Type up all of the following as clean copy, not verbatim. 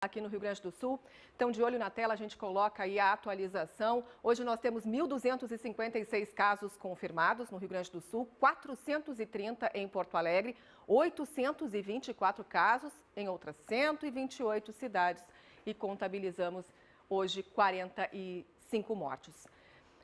aqui no Rio Grande do Sul. Então, de olho na tela, a gente coloca aí a atualização. Hoje nós temos 1.256 casos confirmados no Rio Grande do Sul, 430 em Porto Alegre, 824 casos em outras 128 cidades e contabilizamos hoje 45 mortes.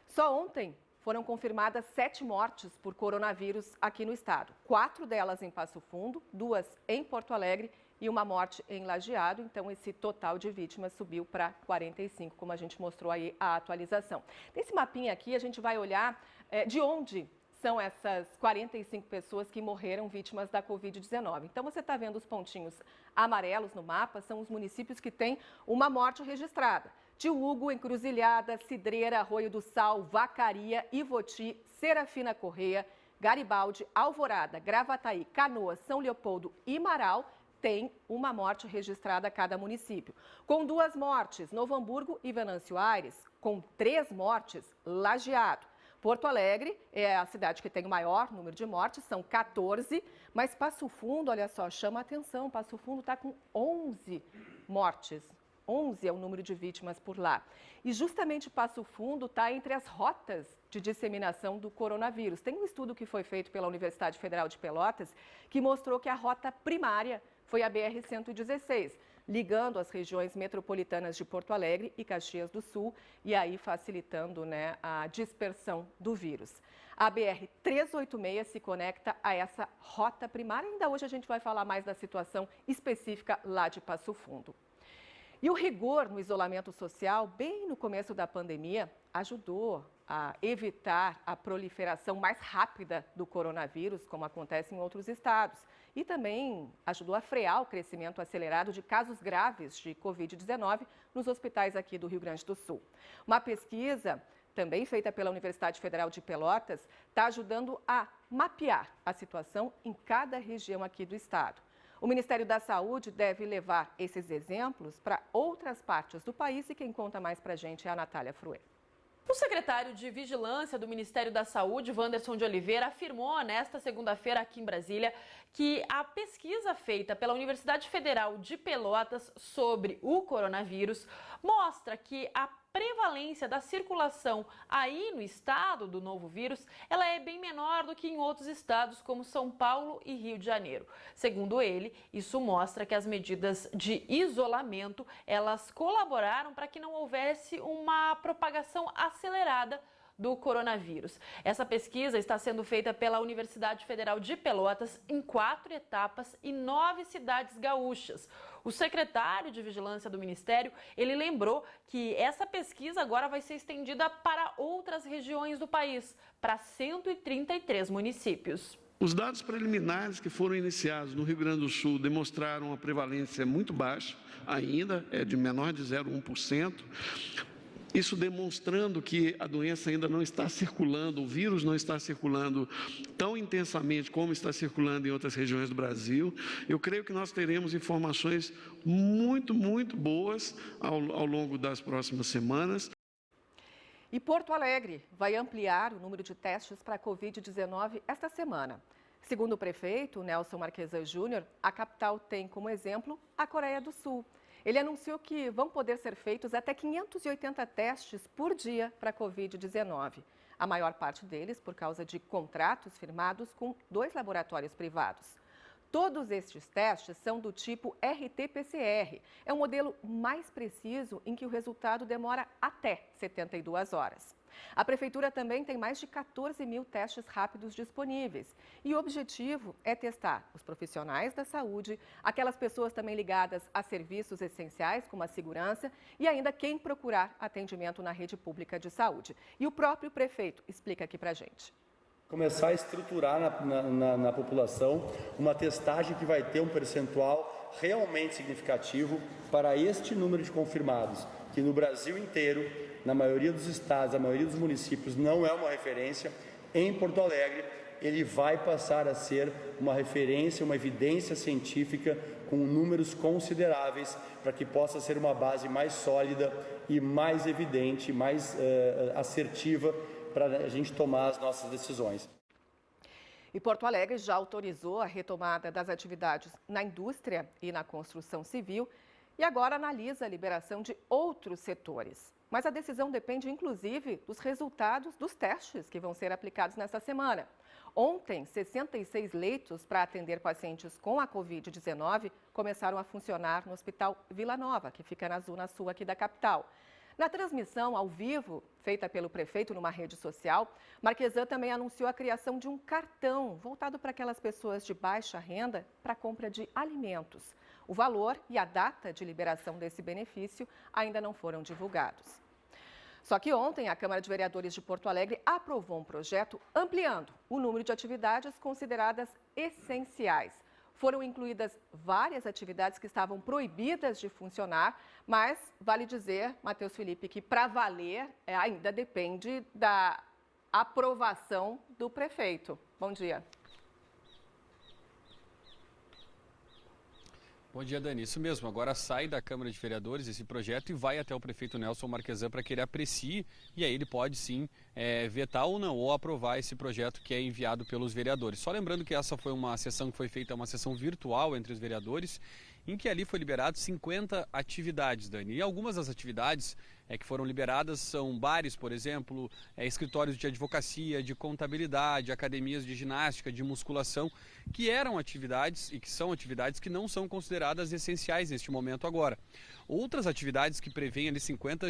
Só ontem foram confirmadas 7 mortes por coronavírus aqui no estado. 4 delas em Passo Fundo, 2 em Porto Alegre e uma morte em Lajeado. Então, esse total de vítimas subiu para 45, como a gente mostrou aí a atualização. Nesse mapinha aqui, a gente vai olhar de onde são essas 45 pessoas que morreram vítimas da Covid-19. Então, você está vendo os pontinhos amarelos no mapa, são os municípios que têm uma morte registrada. Tio Hugo, Encruzilhada, Cidreira, Arroio do Sal, Vacaria, Ivoti, Serafina Correia, Garibaldi, Alvorada, Gravataí, Canoas, São Leopoldo e Marau tem uma morte registrada a cada município. Com 2 mortes, Novo Hamburgo e Venâncio Aires. Com 3 mortes, Lajeado. Porto Alegre é a cidade que tem o maior número de mortes, são 14, mas Passo Fundo, olha só, chama a atenção, Passo Fundo está com 11 mortes. 11 é o número de vítimas por lá. E justamente Passo Fundo está entre as rotas de disseminação do coronavírus. Tem um estudo que foi feito pela Universidade Federal de Pelotas que mostrou que a rota primária foi a BR-116, ligando as regiões metropolitanas de Porto Alegre e Caxias do Sul, e aí facilitando, né, a dispersão do vírus. A BR-386 se conecta a essa rota primária. Ainda hoje a gente vai falar mais da situação específica lá de Passo Fundo. E o rigor no isolamento social, bem no começo da pandemia, ajudou a evitar a proliferação mais rápida do coronavírus, como acontece em outros estados. E também ajudou a frear o crescimento acelerado de casos graves de Covid-19 nos hospitais aqui do Rio Grande do Sul. Uma pesquisa também feita pela Universidade Federal de Pelotas está ajudando a mapear a situação em cada região aqui do estado. O Ministério da Saúde deve levar esses exemplos para outras partes do país e quem conta mais para a gente é a Natália Fruê. O secretário de Vigilância do Ministério da Saúde, Wanderson de Oliveira, afirmou nesta segunda-feira aqui em Brasília que a pesquisa feita pela Universidade Federal de Pelotas sobre o coronavírus mostra que a prevalência da circulação aí no estado do novo vírus, ela é bem menor do que em outros estados como São Paulo e Rio de Janeiro. Segundo ele, isso mostra que as medidas de isolamento, elas colaboraram para que não houvesse uma propagação acelerada do coronavírus. Essa pesquisa está sendo feita pela Universidade Federal de Pelotas em 4 etapas e 9 cidades gaúchas. O secretário de Vigilância do Ministério, ele lembrou que essa pesquisa agora vai ser estendida para outras regiões do país, para 133 municípios. Os dados preliminares que foram iniciados no Rio Grande do Sul demonstraram uma prevalência muito baixa, ainda é de menor de 0,1%. Isso demonstrando que a doença ainda não está circulando, o vírus não está circulando tão intensamente como está circulando em outras regiões do Brasil. Eu creio que nós teremos informações muito boas ao longo das próximas semanas. E Porto Alegre vai ampliar o número de testes para a Covid-19 esta semana. Segundo o prefeito, Nelson Marquesan Júnior, a capital tem como exemplo a Coreia do Sul. Ele anunciou que vão poder ser feitos até 580 testes por dia para a Covid-19. A maior parte deles por causa de contratos firmados com 2 laboratórios privados. Todos estes testes são do tipo RT-PCR. É um modelo mais preciso em que o resultado demora até 72 horas. A Prefeitura também tem mais de 14 mil testes rápidos disponíveis. E o objetivo é testar os profissionais da saúde, aquelas pessoas também ligadas a serviços essenciais, como a segurança, e ainda quem procurar atendimento na rede pública de saúde. E o próprio prefeito explica aqui pra gente. Começar a estruturar na população uma testagem que vai ter um percentual realmente significativo para este número de confirmados, que no Brasil inteiro, na maioria dos estados, na maioria dos municípios, não é uma referência. Em Porto Alegre, ele vai passar a ser uma referência, uma evidência científica com números consideráveis para que possa ser uma base mais sólida e mais evidente, mais assertiva para a gente tomar as nossas decisões. E Porto Alegre já autorizou a retomada das atividades na indústria e na construção civil. e agora analisa a liberação de outros setores. Mas a decisão depende, inclusive, dos resultados dos testes que vão ser aplicados nesta semana. Ontem, 66 leitos para atender pacientes com a Covid-19 começaram a funcionar no Hospital Vila Nova, que fica na zona sul aqui da capital. Na transmissão ao vivo, feita pelo prefeito numa rede social, Marquesan também anunciou a criação de um cartão voltado para aquelas pessoas de baixa renda para compra de alimentos. O valor e a data de liberação desse benefício ainda não foram divulgados. Só que ontem a Câmara de Vereadores de Porto Alegre aprovou um projeto ampliando o número de atividades consideradas essenciais. Foram incluídas várias atividades que estavam proibidas de funcionar, mas vale dizer, Matheus Felipe, que para valer ainda depende da aprovação do prefeito. Bom dia. Bom dia, Dani. Isso mesmo. Agora sai da Câmara de Vereadores esse projeto e vai até o prefeito Nelson Marquesan para que ele aprecie e aí ele pode sim vetar ou não, ou aprovar esse projeto que é enviado pelos vereadores. Só lembrando que essa foi uma sessão que foi feita, uma sessão virtual entre os vereadores, em que ali foi liberado 50 atividades, Dani. E algumas das atividades que foram liberadas são bares, por exemplo, escritórios de advocacia, de contabilidade, academias de ginástica, de musculação, que eram atividades e que são atividades que não são consideradas essenciais neste momento agora. Outras atividades que prevêem ali 50,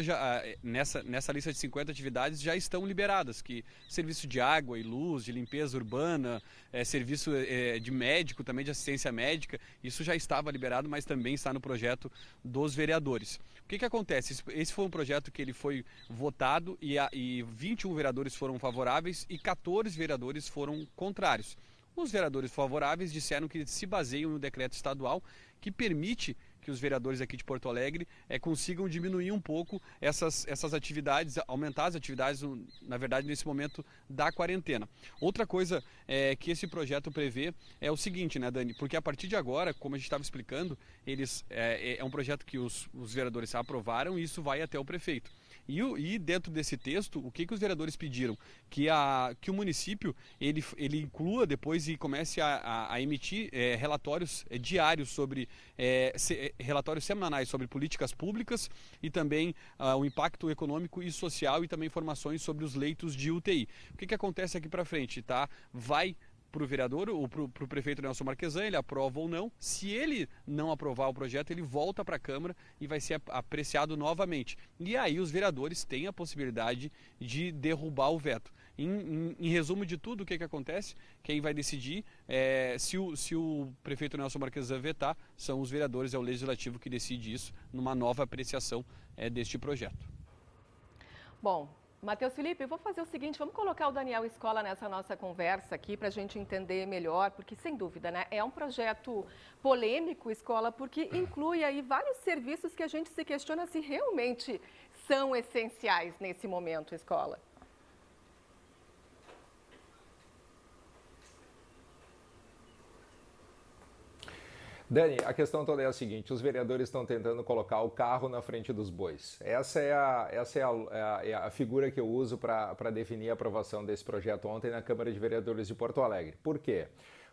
nessa lista de 50 atividades já estão liberadas, que serviço de água e luz, de limpeza urbana, serviço de médico, também de assistência médica, isso já estava liberado, mas também está no projeto dos vereadores. O que acontece? Esse foi um projeto que ele foi votado e 21 vereadores foram favoráveis e 14 vereadores foram contrários. Os vereadores favoráveis disseram que se baseiam no decreto estadual que permite que os vereadores aqui de Porto Alegre consigam diminuir um pouco essas atividades, aumentar as atividades, na verdade, nesse momento da quarentena. Outra coisa que esse projeto prevê é o seguinte, né, Dani? Porque a partir de agora, como a gente estava explicando, é um projeto que os vereadores aprovaram e isso vai até o prefeito. E dentro desse texto, o que os vereadores pediram? Que o município ele inclua depois e comece a emitir relatórios diários sobre relatórios semanais sobre políticas públicas e também o impacto econômico e social e também informações sobre os leitos de UTI. O que acontece aqui para frente, tá? Vai para o vereador ou para o prefeito Nelson Marquesan, ele aprova ou não. Se ele não aprovar o projeto, ele volta para a Câmara e vai ser apreciado novamente. E aí os vereadores têm a possibilidade de derrubar o veto. Em resumo de tudo, o que acontece? Quem vai decidir se o prefeito Nelson Marquesan vetar, são os vereadores, é o Legislativo que decide isso numa nova apreciação deste projeto. Bom, Matheus Felipe, eu vou fazer o seguinte, vamos colocar o Daniel Escola nessa nossa conversa aqui para a gente entender melhor, porque sem dúvida, né, é um projeto polêmico, Escola, porque inclui aí vários serviços que a gente se questiona se realmente são essenciais nesse momento, Escola. Dani, a questão toda é a seguinte, os vereadores estão tentando colocar o carro na frente dos bois. Essa é a figura que eu uso para definir a aprovação desse projeto ontem na Câmara de Vereadores de Porto Alegre. Por quê?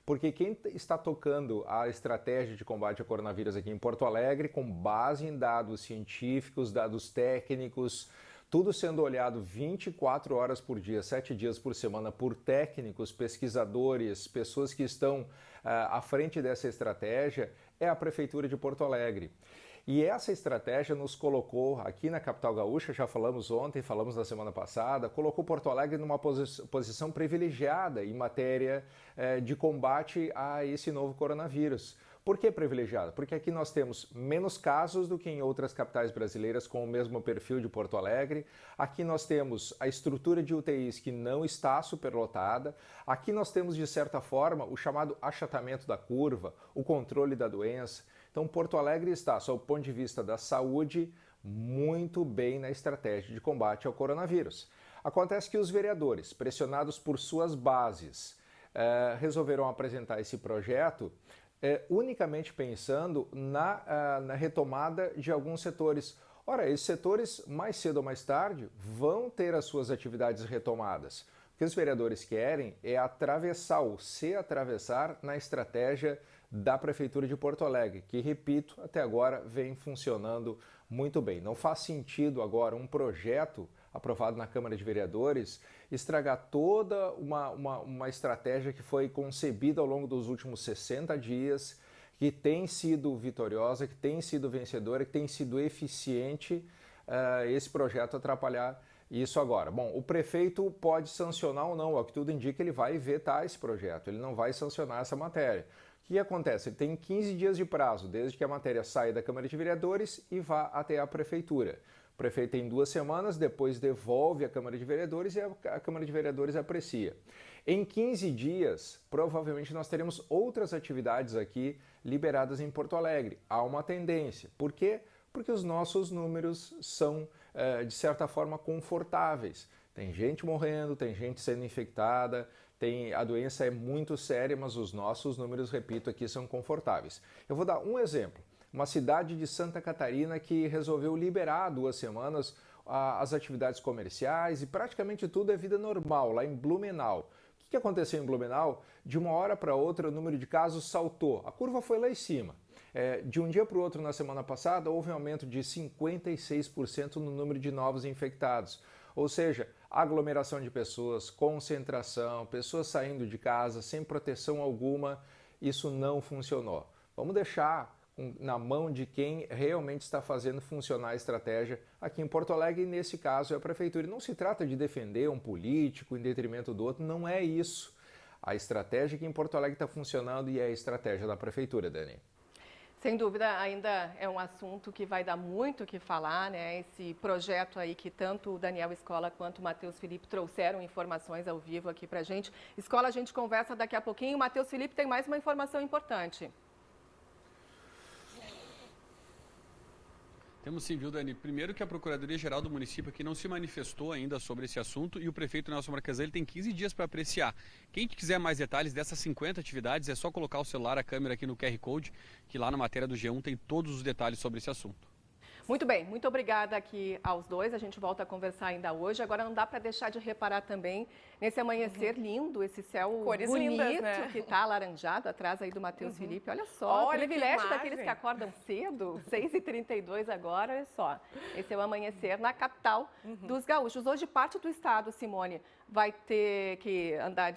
Porque quem está tocando a estratégia de combate ao coronavírus aqui em Porto Alegre, com base em dados científicos, dados técnicos, tudo sendo olhado 24 horas por dia, 7 dias por semana, por técnicos, pesquisadores, pessoas que estão à frente dessa estratégia, é a Prefeitura de Porto Alegre. E essa estratégia nos colocou aqui na capital gaúcha, já falamos ontem, falamos na semana passada, colocou Porto Alegre numa posição privilegiada em matéria de combate a esse novo coronavírus. Por que privilegiada? Porque aqui nós temos menos casos do que em outras capitais brasileiras com o mesmo perfil de Porto Alegre. Aqui nós temos a estrutura de UTIs que não está superlotada. Aqui nós temos, de certa forma, o chamado achatamento da curva, o controle da doença. Então, Porto Alegre está, sob o ponto de vista da saúde, muito bem na estratégia de combate ao coronavírus. Acontece que os vereadores, pressionados por suas bases, resolveram apresentar esse projeto unicamente pensando na retomada de alguns setores. Ora, esses setores, mais cedo ou mais tarde, vão ter as suas atividades retomadas. O que os vereadores querem é atravessar ou se atravessar na estratégia da Prefeitura de Porto Alegre, que, repito, até agora vem funcionando muito bem. Não faz sentido agora um projeto aprovado na Câmara de Vereadores estragar toda uma estratégia que foi concebida ao longo dos últimos 60 dias, que tem sido vitoriosa, que tem sido vencedora, que tem sido eficiente, esse projeto atrapalhar isso agora. Bom, o prefeito pode sancionar ou não, ao que tudo indica, ele vai vetar esse projeto, ele não vai sancionar essa matéria. O que acontece? Ele tem 15 dias de prazo, desde que a matéria saia da Câmara de Vereadores e vá até a Prefeitura. O prefeito tem 2 semanas, depois devolve à Câmara de Vereadores e a Câmara de Vereadores aprecia. Em 15 dias, provavelmente nós teremos outras atividades aqui liberadas em Porto Alegre. Há uma tendência. Por quê? Porque os nossos números são, de certa forma, confortáveis. Tem gente morrendo, tem gente sendo infectada, a doença é muito séria, mas os nossos números, repito, aqui são confortáveis. Eu vou dar um exemplo. Uma cidade de Santa Catarina que resolveu liberar há 2 semanas as atividades comerciais e praticamente tudo é vida normal, lá em Blumenau. O que aconteceu em Blumenau? De uma hora para outra o número de casos saltou, a curva foi lá em cima. De um dia para o outro na semana passada houve um aumento de 56% no número de novos infectados. Ou seja, aglomeração de pessoas, concentração, pessoas saindo de casa sem proteção alguma, isso não funcionou. Vamos deixar na mão de quem realmente está fazendo funcionar a estratégia aqui em Porto Alegre, e nesse caso é a Prefeitura. E não se trata de defender um político em detrimento do outro, não é isso. A estratégia aqui em Porto Alegre está funcionando e é a estratégia da Prefeitura, Dani. Sem dúvida, ainda é um assunto que vai dar muito o que falar, né? Esse projeto aí que tanto o Daniel Escola quanto o Matheus Felipe trouxeram informações ao vivo aqui pra gente. Escola, a gente conversa daqui a pouquinho. O Matheus Felipe tem mais uma informação importante. Temos sim, viu, Dani? Primeiro que a Procuradoria-Geral do município aqui não se manifestou ainda sobre esse assunto e o prefeito Nelson Marquesan ele tem 15 dias para apreciar. Quem quiser mais detalhes dessas 50 atividades é só colocar o celular, a câmera aqui no QR Code, que lá na matéria do G1 tem todos os detalhes sobre esse assunto. Muito bem, muito obrigada aqui aos dois. A gente volta a conversar ainda hoje. Agora não dá para deixar de reparar também nesse amanhecer lindo, esse céu cores bonito, lindas, né? Que está alaranjado atrás aí do Matheus Felipe. Olha só, Olha o privilégio que daqueles que acordam cedo, 6h32 agora, olha só. Esse é o amanhecer na capital dos gaúchos. Hoje parte do estado, Simone, vai ter que andar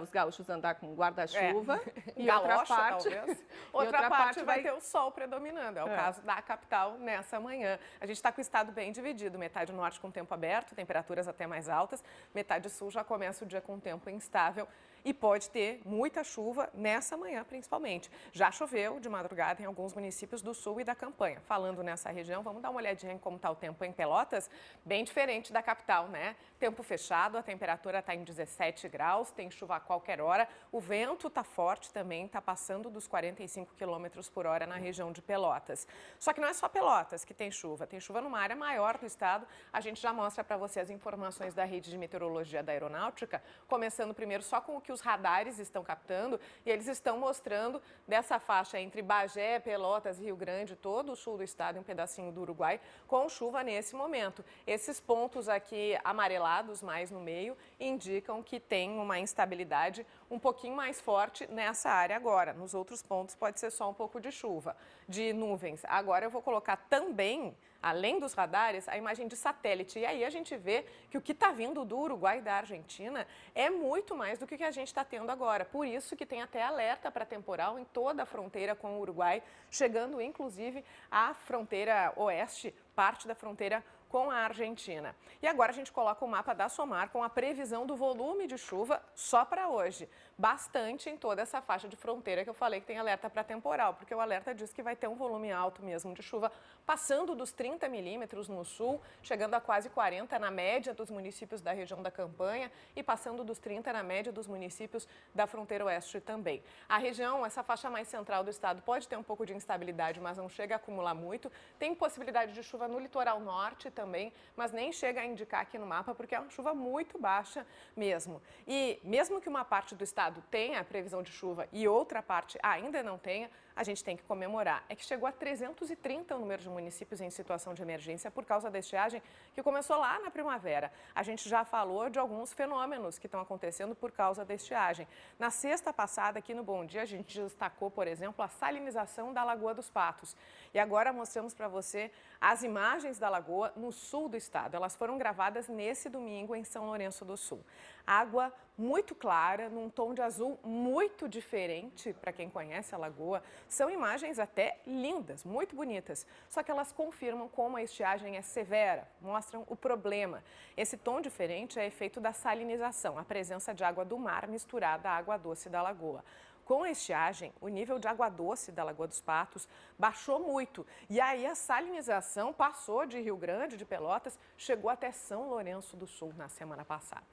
os gaúchos andar com guarda-chuva e Galocha, outra parte, talvez. Outra parte vai ter o sol predominando. É o caso da capital nessa manhã. A gente está com o estado bem dividido, metade norte com tempo aberto, temperaturas até mais altas, metade sul já começa o dia com tempo instável e pode ter muita chuva nessa manhã, principalmente. Já choveu de madrugada em alguns municípios do sul e da campanha. Falando nessa região, vamos dar uma olhadinha em como está o tempo em Pelotas, bem diferente da capital, né? Tempo fechado, a temperatura está em 17 graus, tem chuva a qualquer hora, o vento está forte também, está passando dos 45 km por hora na região de Pelotas. Só que não é só Pelotas que tem chuva numa área maior do estado. A gente já mostra para você as informações da rede de meteorologia da aeronáutica, começando primeiro só com o que os radares estão captando, e eles estão mostrando dessa faixa entre Bagé, Pelotas, Rio Grande, todo o sul do estado e um pedacinho do Uruguai, com chuva nesse momento. Esses pontos aqui amarelados mais no meio indicam que tem uma instabilidade um pouquinho mais forte nessa área agora. Nos outros pontos pode ser só um pouco de chuva, de nuvens. Agora eu vou colocar também, além dos radares, a imagem de satélite. E aí a gente vê que o que está vindo do Uruguai e da Argentina é muito mais do que o que a gente está tendo agora. Por isso que tem até alerta para temporal em toda a fronteira com o Uruguai, chegando inclusive à fronteira oeste, parte da fronteira com a Argentina. E agora a gente coloca o mapa da SOMAR com a previsão do volume de chuva só para hoje. Bastante em toda essa faixa de fronteira que eu falei que tem alerta para temporal, porque o alerta diz que vai ter um volume alto mesmo de chuva, passando dos 30 milímetros no sul, chegando a quase 40 na média dos municípios da região da campanha e passando dos 30 na média dos municípios da fronteira oeste também. A região, essa faixa mais central do estado, pode ter um pouco de instabilidade, mas não chega a acumular muito. Tem possibilidade de chuva no litoral norte também, mas nem chega a indicar aqui no mapa, porque é uma chuva muito baixa mesmo. E mesmo que uma parte do estado tenha a previsão de chuva e outra parte ainda não tenha, a gente tem que comemorar é que chegou a 330 o número de municípios em situação de emergência por causa da estiagem que começou lá na primavera. A gente já falou de alguns fenômenos que estão acontecendo por causa da estiagem. Na sexta passada, aqui no Bom Dia, a gente destacou, por exemplo, a salinização da Lagoa dos Patos. E agora mostramos para você as imagens da lagoa no sul do estado. Elas foram gravadas nesse domingo em São Lourenço do Sul. Água muito clara, num tom de azul muito diferente para quem conhece a lagoa. São imagens até lindas, muito bonitas, só que elas confirmam como a estiagem é severa, mostram o problema. Esse tom diferente é efeito da salinização, a presença de água do mar misturada à água doce da lagoa. Com a estiagem, o nível de água doce da Lagoa dos Patos baixou muito. E aí a salinização passou de Rio Grande, de Pelotas, chegou até São Lourenço do Sul na semana passada.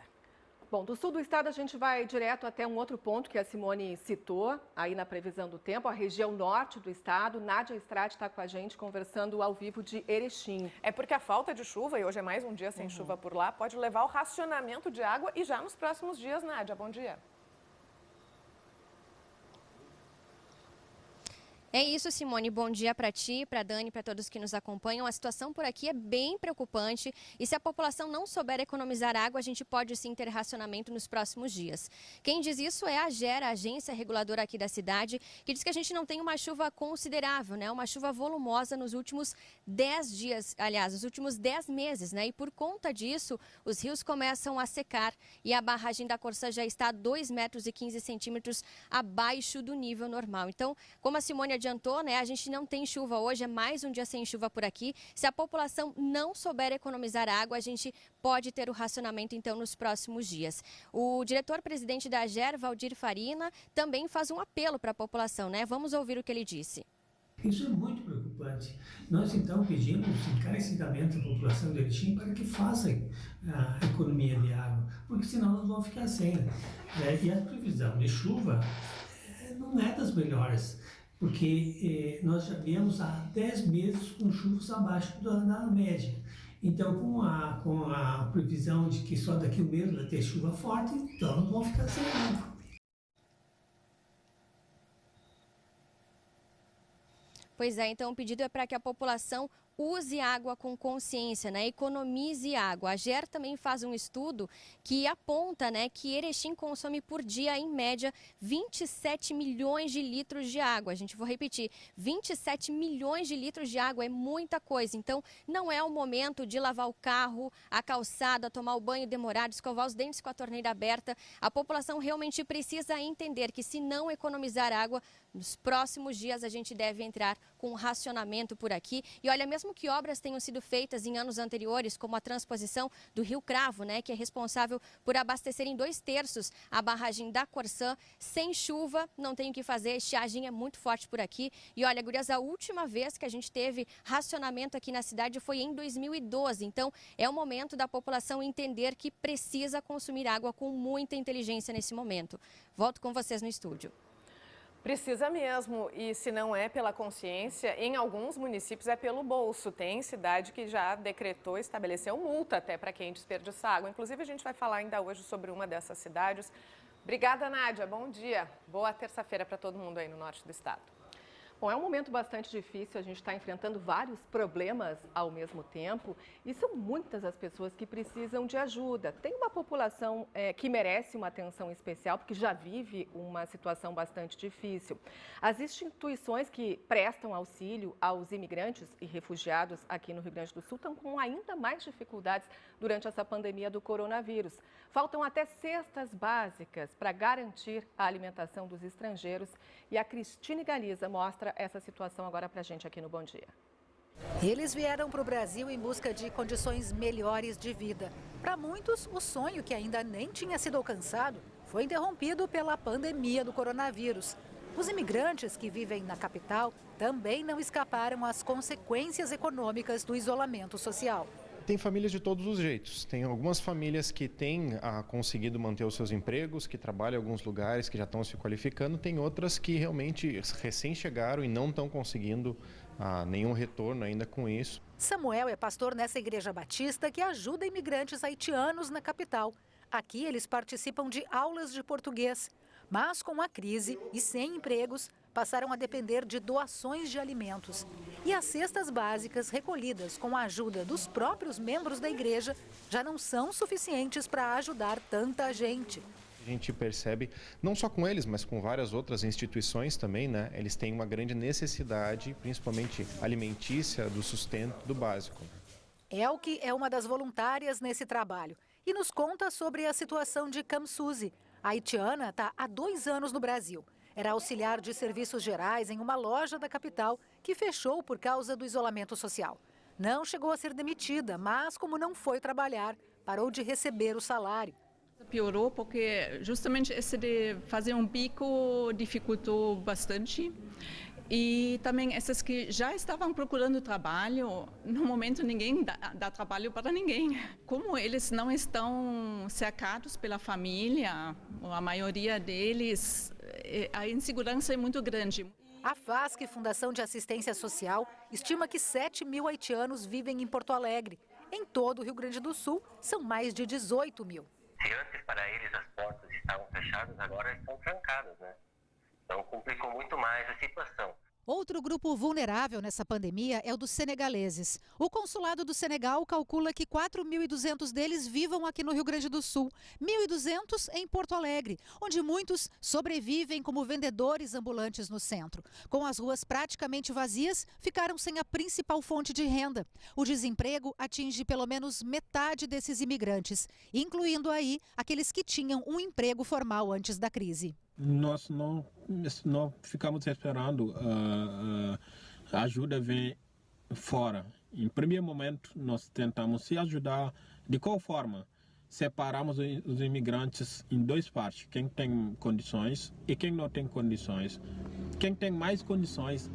Bom, do sul do estado a gente vai direto até um outro ponto que a Simone citou, aí na previsão do tempo, a região norte do estado. Nádia Estrade está com a gente conversando ao vivo de Erechim. É porque a falta de chuva, e hoje é mais um dia sem chuva por lá, pode levar ao racionamento de água e já nos próximos dias, Nádia, bom dia. É isso, Simone. Bom dia para ti, para Dani, para todos que nos acompanham. A situação por aqui é bem preocupante e se a população não souber economizar água, a gente pode sim ter racionamento nos próximos dias. Quem diz isso é a AGER, a agência reguladora aqui da cidade, que diz que a gente não tem uma chuva considerável, né? Uma chuva volumosa nos últimos 10 dias, aliás, nos últimos 10 meses, né? E por conta disso, os rios começam a secar e a barragem da Corsã já está a 2,15 metros abaixo do nível normal. Então, como a Simone adiantou, né? A gente não tem chuva hoje, é mais um dia sem chuva por aqui. Se a população não souber economizar água, a gente pode ter o racionamento então nos próximos dias. O diretor-presidente da AGER, Valdir Farina, também faz um apelo para a população, né? Vamos ouvir o que ele disse. Isso é muito preocupante. Nós, então, pedimos encarecidamente à população de Erechim para que faça a economia de água, porque senão nós vamos ficar sem. E a previsão de chuva não é das melhores, porque nós já viemos há 10 meses com chuvas abaixo da média. Então, com a previsão de que só daqui a um mês vai ter chuva forte, então nós vamos ficar sem água. Pois é, então o pedido é para que a população use água com consciência, né? Economize água. A AGER também faz um estudo que aponta, né, que Erechim consome por dia, em média, 27 milhões de litros de água. A gente vou repetir, 27 milhões de litros de água é muita coisa. Então, não é o momento de lavar o carro, a calçada, tomar o banho demorado, escovar os dentes com a torneira aberta. A população realmente precisa entender que se não economizar água, nos próximos dias a gente deve entrar com um racionamento por aqui. E olha, mesmo que obras tenham sido feitas em anos anteriores, como a transposição do Rio Cravo, né, que é responsável por abastecer em 2/3 a barragem da Corsã, sem chuva, não tem o que fazer, a estiagem é muito forte por aqui. E olha, gurias, a última vez que a gente teve racionamento aqui na cidade foi em 2012. Então, é o momento da população entender que precisa consumir água com muita inteligência nesse momento. Volto com vocês no estúdio. Precisa mesmo, e se não é pela consciência, em alguns municípios é pelo bolso. Tem cidade que já decretou, estabeleceu multa até para quem desperdiça água. Inclusive, a gente vai falar ainda hoje sobre uma dessas cidades. Obrigada, Nádia. Bom dia. Boa terça-feira para todo mundo aí no norte do estado. Bom, é um momento bastante difícil, a gente está enfrentando vários problemas ao mesmo tempo e são muitas as pessoas que precisam de ajuda. Tem uma população que merece uma atenção especial porque já vive uma situação bastante difícil. As instituições que prestam auxílio aos imigrantes e refugiados aqui no Rio Grande do Sul estão com ainda mais dificuldades durante essa pandemia do coronavírus. Faltam até cestas básicas para garantir a alimentação dos estrangeiros e a Cristine Galiza mostra essa situação agora para a gente aqui no Bom Dia. Eles vieram para o Brasil em busca de condições melhores de vida. Para muitos, o sonho que ainda nem tinha sido alcançado foi interrompido pela pandemia do coronavírus. Os imigrantes que vivem na capital também não escaparam às consequências econômicas do isolamento social. Tem famílias de todos os jeitos. Tem algumas famílias que têm conseguido manter os seus empregos, que trabalham em alguns lugares, que já estão se qualificando. Tem outras que realmente recém chegaram e não estão conseguindo nenhum retorno ainda com isso. Samuel é pastor nessa igreja batista que ajuda imigrantes haitianos na capital. Aqui eles participam de aulas de português. Mas com a crise e sem empregos, passaram a depender de doações de alimentos. E as cestas básicas recolhidas com a ajuda dos próprios membros da igreja já não são suficientes para ajudar tanta gente. A gente percebe, não só com eles, mas com várias outras instituições também, né? Eles têm uma grande necessidade, principalmente alimentícia, do sustento, do básico. Elke é uma das voluntárias nesse trabalho e nos conta sobre a situação de Kamsuzi. A haitiana está há 2 anos no Brasil. Era auxiliar de serviços gerais em uma loja da capital que fechou por causa do isolamento social. Não chegou a ser demitida, mas como não foi trabalhar, parou de receber o salário. Piorou porque justamente esse de fazer um bico dificultou bastante. E também essas que já estavam procurando trabalho, no momento ninguém dá trabalho para ninguém. Como eles não estão cercados pela família, a maioria deles, a insegurança é muito grande. A FASC, Fundação de Assistência Social, estima que 7.000 haitianos vivem em Porto Alegre. Em todo o Rio Grande do Sul, são mais de 18.000. Se antes para eles as portas estavam fechadas, agora estão trancadas, né? Então complicou muito mais a situação. Outro grupo vulnerável nessa pandemia é o dos senegaleses. O consulado do Senegal calcula que 4.200 deles vivam aqui no Rio Grande do Sul, 1.200 em Porto Alegre, onde muitos sobrevivem como vendedores ambulantes no centro. Com as ruas praticamente vazias, ficaram sem a principal fonte de renda. O desemprego atinge pelo menos metade desses imigrantes, incluindo aí aqueles que tinham um emprego formal antes da crise. Nós não ficamos esperando a ajuda vir fora. Em primeiro momento, nós tentamos se ajudar. De qual forma? Separamos os imigrantes em 2 partes. Quem tem condições e quem não tem condições. Quem tem mais condições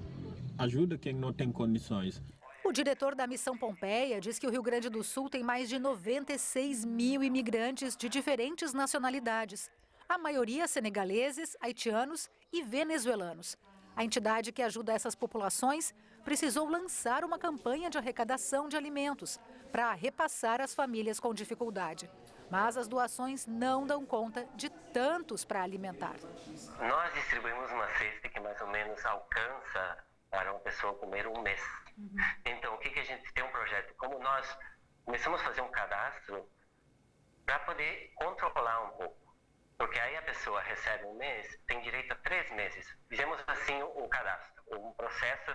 ajuda quem não tem condições. O diretor da Missão Pompeia diz que o Rio Grande do Sul tem mais de 96.000 imigrantes de diferentes nacionalidades. A maioria senegaleses, haitianos e venezuelanos. A entidade que ajuda essas populações precisou lançar uma campanha de arrecadação de alimentos para repassar às famílias com dificuldade. Mas as doações não dão conta de tantos para alimentar. Nós distribuímos uma cesta que mais ou menos alcança para uma pessoa comer um mês. Então, o que a gente tem um projeto? Como nós começamos a fazer um cadastro para poder controlar um pouco. Porque aí a pessoa recebe um mês, tem direito a 3 meses. Fizemos assim o cadastro, um processo,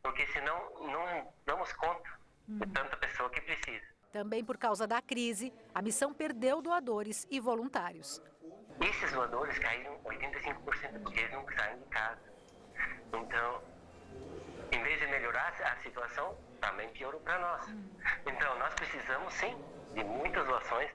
porque senão não damos conta de tanta pessoa que precisa. Também por causa da crise, a missão perdeu doadores e voluntários. Esses doadores caíram 85% porque eles não saem de casa. Então, em vez de melhorar a situação, também piorou para nós. Então, nós precisamos sim de muitas doações.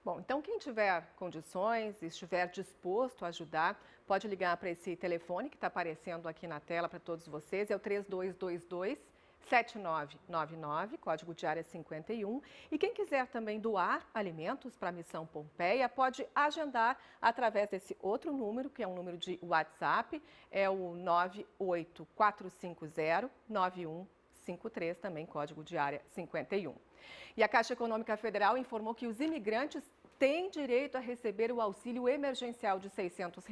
Bom, então quem tiver condições e estiver disposto a ajudar, pode ligar para esse telefone que está aparecendo aqui na tela para todos vocês, é o 3222-7999, código de área 51. E quem quiser também doar alimentos para a Missão Pompeia, pode agendar através desse outro número, que é um número de WhatsApp, é o 98450-9153, também código de área 51. E a Caixa Econômica Federal informou que os imigrantes têm direito a receber o auxílio emergencial de R$ 600.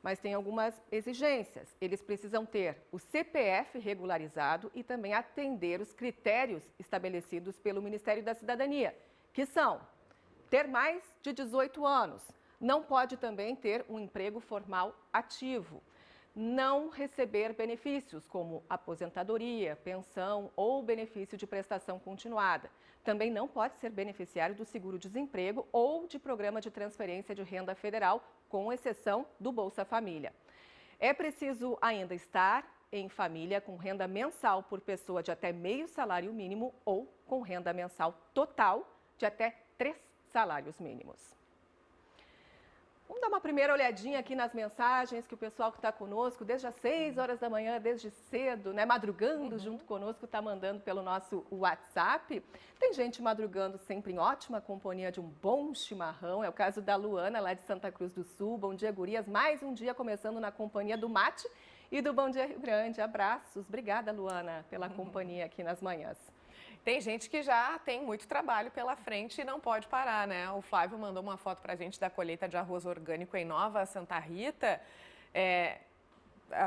Mas tem algumas exigências. Eles precisam ter o CPF regularizado e também atender os critérios estabelecidos pelo Ministério da Cidadania, que são ter mais de 18 anos, não pode também ter um emprego formal ativo, não receber benefícios como aposentadoria, pensão ou benefício de prestação continuada. Também não pode ser beneficiário do seguro-desemprego ou de programa de transferência de renda federal, com exceção do Bolsa Família. É preciso ainda estar em família com renda mensal por pessoa de até meio salário mínimo ou com renda mensal total de até 3 salários mínimos. Vamos dar uma primeira olhadinha aqui nas mensagens que o pessoal que está conosco desde as 6 horas da manhã, desde cedo, né, madrugando junto conosco, está mandando pelo nosso WhatsApp. Tem gente madrugando sempre em ótima companhia de um bom chimarrão. É o caso da Luana, lá de Santa Cruz do Sul. Bom dia, gurias. Mais um dia começando na companhia do mate e do Bom Dia Rio Grande. Abraços. Obrigada, Luana, pela companhia aqui nas manhãs. Tem gente que já tem muito trabalho pela frente e não pode parar, né? O Flávio mandou uma foto pra gente da colheita de arroz orgânico em Nova Santa Rita.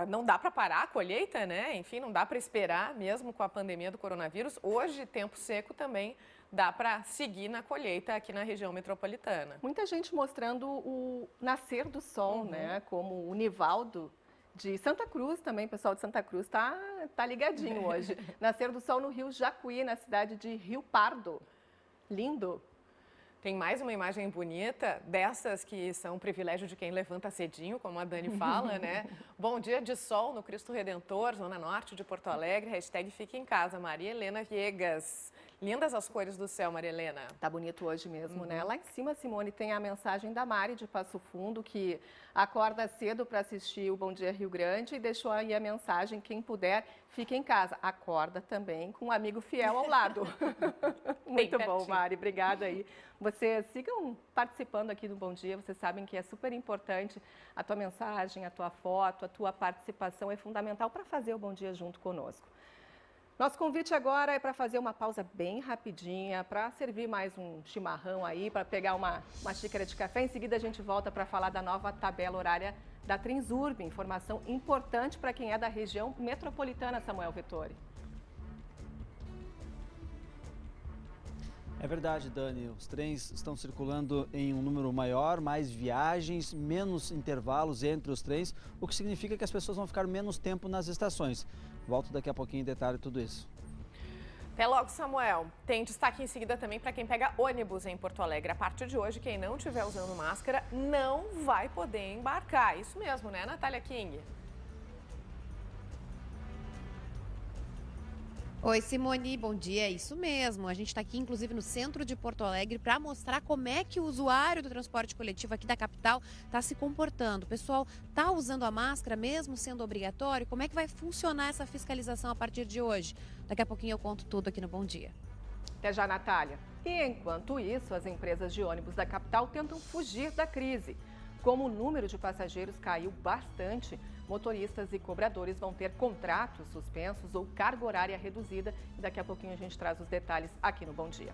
não dá para parar a colheita, né? Enfim, não dá para esperar mesmo com a pandemia do coronavírus. Hoje, tempo seco também dá para seguir na colheita aqui na região metropolitana. Muita gente mostrando o nascer do sol, né? Como o Nivaldo de Santa Cruz também, o pessoal de Santa Cruz tá ligadinho hoje. Nascer do sol no Rio Jacuí, na cidade de Rio Pardo. Lindo. Tem mais uma imagem bonita, dessas que são um privilégio de quem levanta cedinho, como a Dani fala, né? Bom dia de sol no Cristo Redentor, Zona Norte de Porto Alegre, hashtag Fique em Casa, Maria Helena Viegas. Lindas as cores do céu, Maria Helena. Tá bonito hoje mesmo, né? Lá em cima, Simone, tem a mensagem da Mari de Passo Fundo, que acorda cedo para assistir o Bom Dia Rio Grande e deixou aí a mensagem, quem puder, fique em casa. Acorda também com um amigo fiel ao lado. Muito bom, Mari. Obrigada aí. Vocês sigam participando aqui do Bom Dia, vocês sabem que é super importante a tua mensagem, a tua foto, a tua participação é fundamental para fazer o Bom Dia junto conosco. Nosso convite agora é para fazer uma pausa bem rapidinha, para servir mais um chimarrão aí, para pegar uma xícara de café. Em seguida a gente volta para falar da nova tabela horária da Transurb, informação importante para quem é da região metropolitana, Samuel Vettori. É verdade, Dani. Os trens estão circulando em um número maior, mais viagens, menos intervalos entre os trens, o que significa que as pessoas vão ficar menos tempo nas estações. Volto daqui a pouquinho em detalhe tudo isso. Até logo, Samuel. Tem destaque em seguida também para quem pega ônibus em Porto Alegre. A partir de hoje, quem não estiver usando máscara não vai poder embarcar. Isso mesmo, né, Natália King? Oi, Simone, bom dia. É isso mesmo. A gente está aqui, inclusive, no centro de Porto Alegre para mostrar como é que o usuário do transporte coletivo aqui da capital está se comportando. O pessoal está usando a máscara mesmo sendo obrigatório? Como é que vai funcionar essa fiscalização a partir de hoje? Daqui a pouquinho eu conto tudo aqui no Bom Dia. Até já, Natália. E enquanto isso, as empresas de ônibus da capital tentam fugir da crise. Como o número de passageiros caiu bastante, motoristas e cobradores vão ter contratos suspensos ou carga horária reduzida. E daqui a pouquinho a gente traz os detalhes aqui no Bom Dia.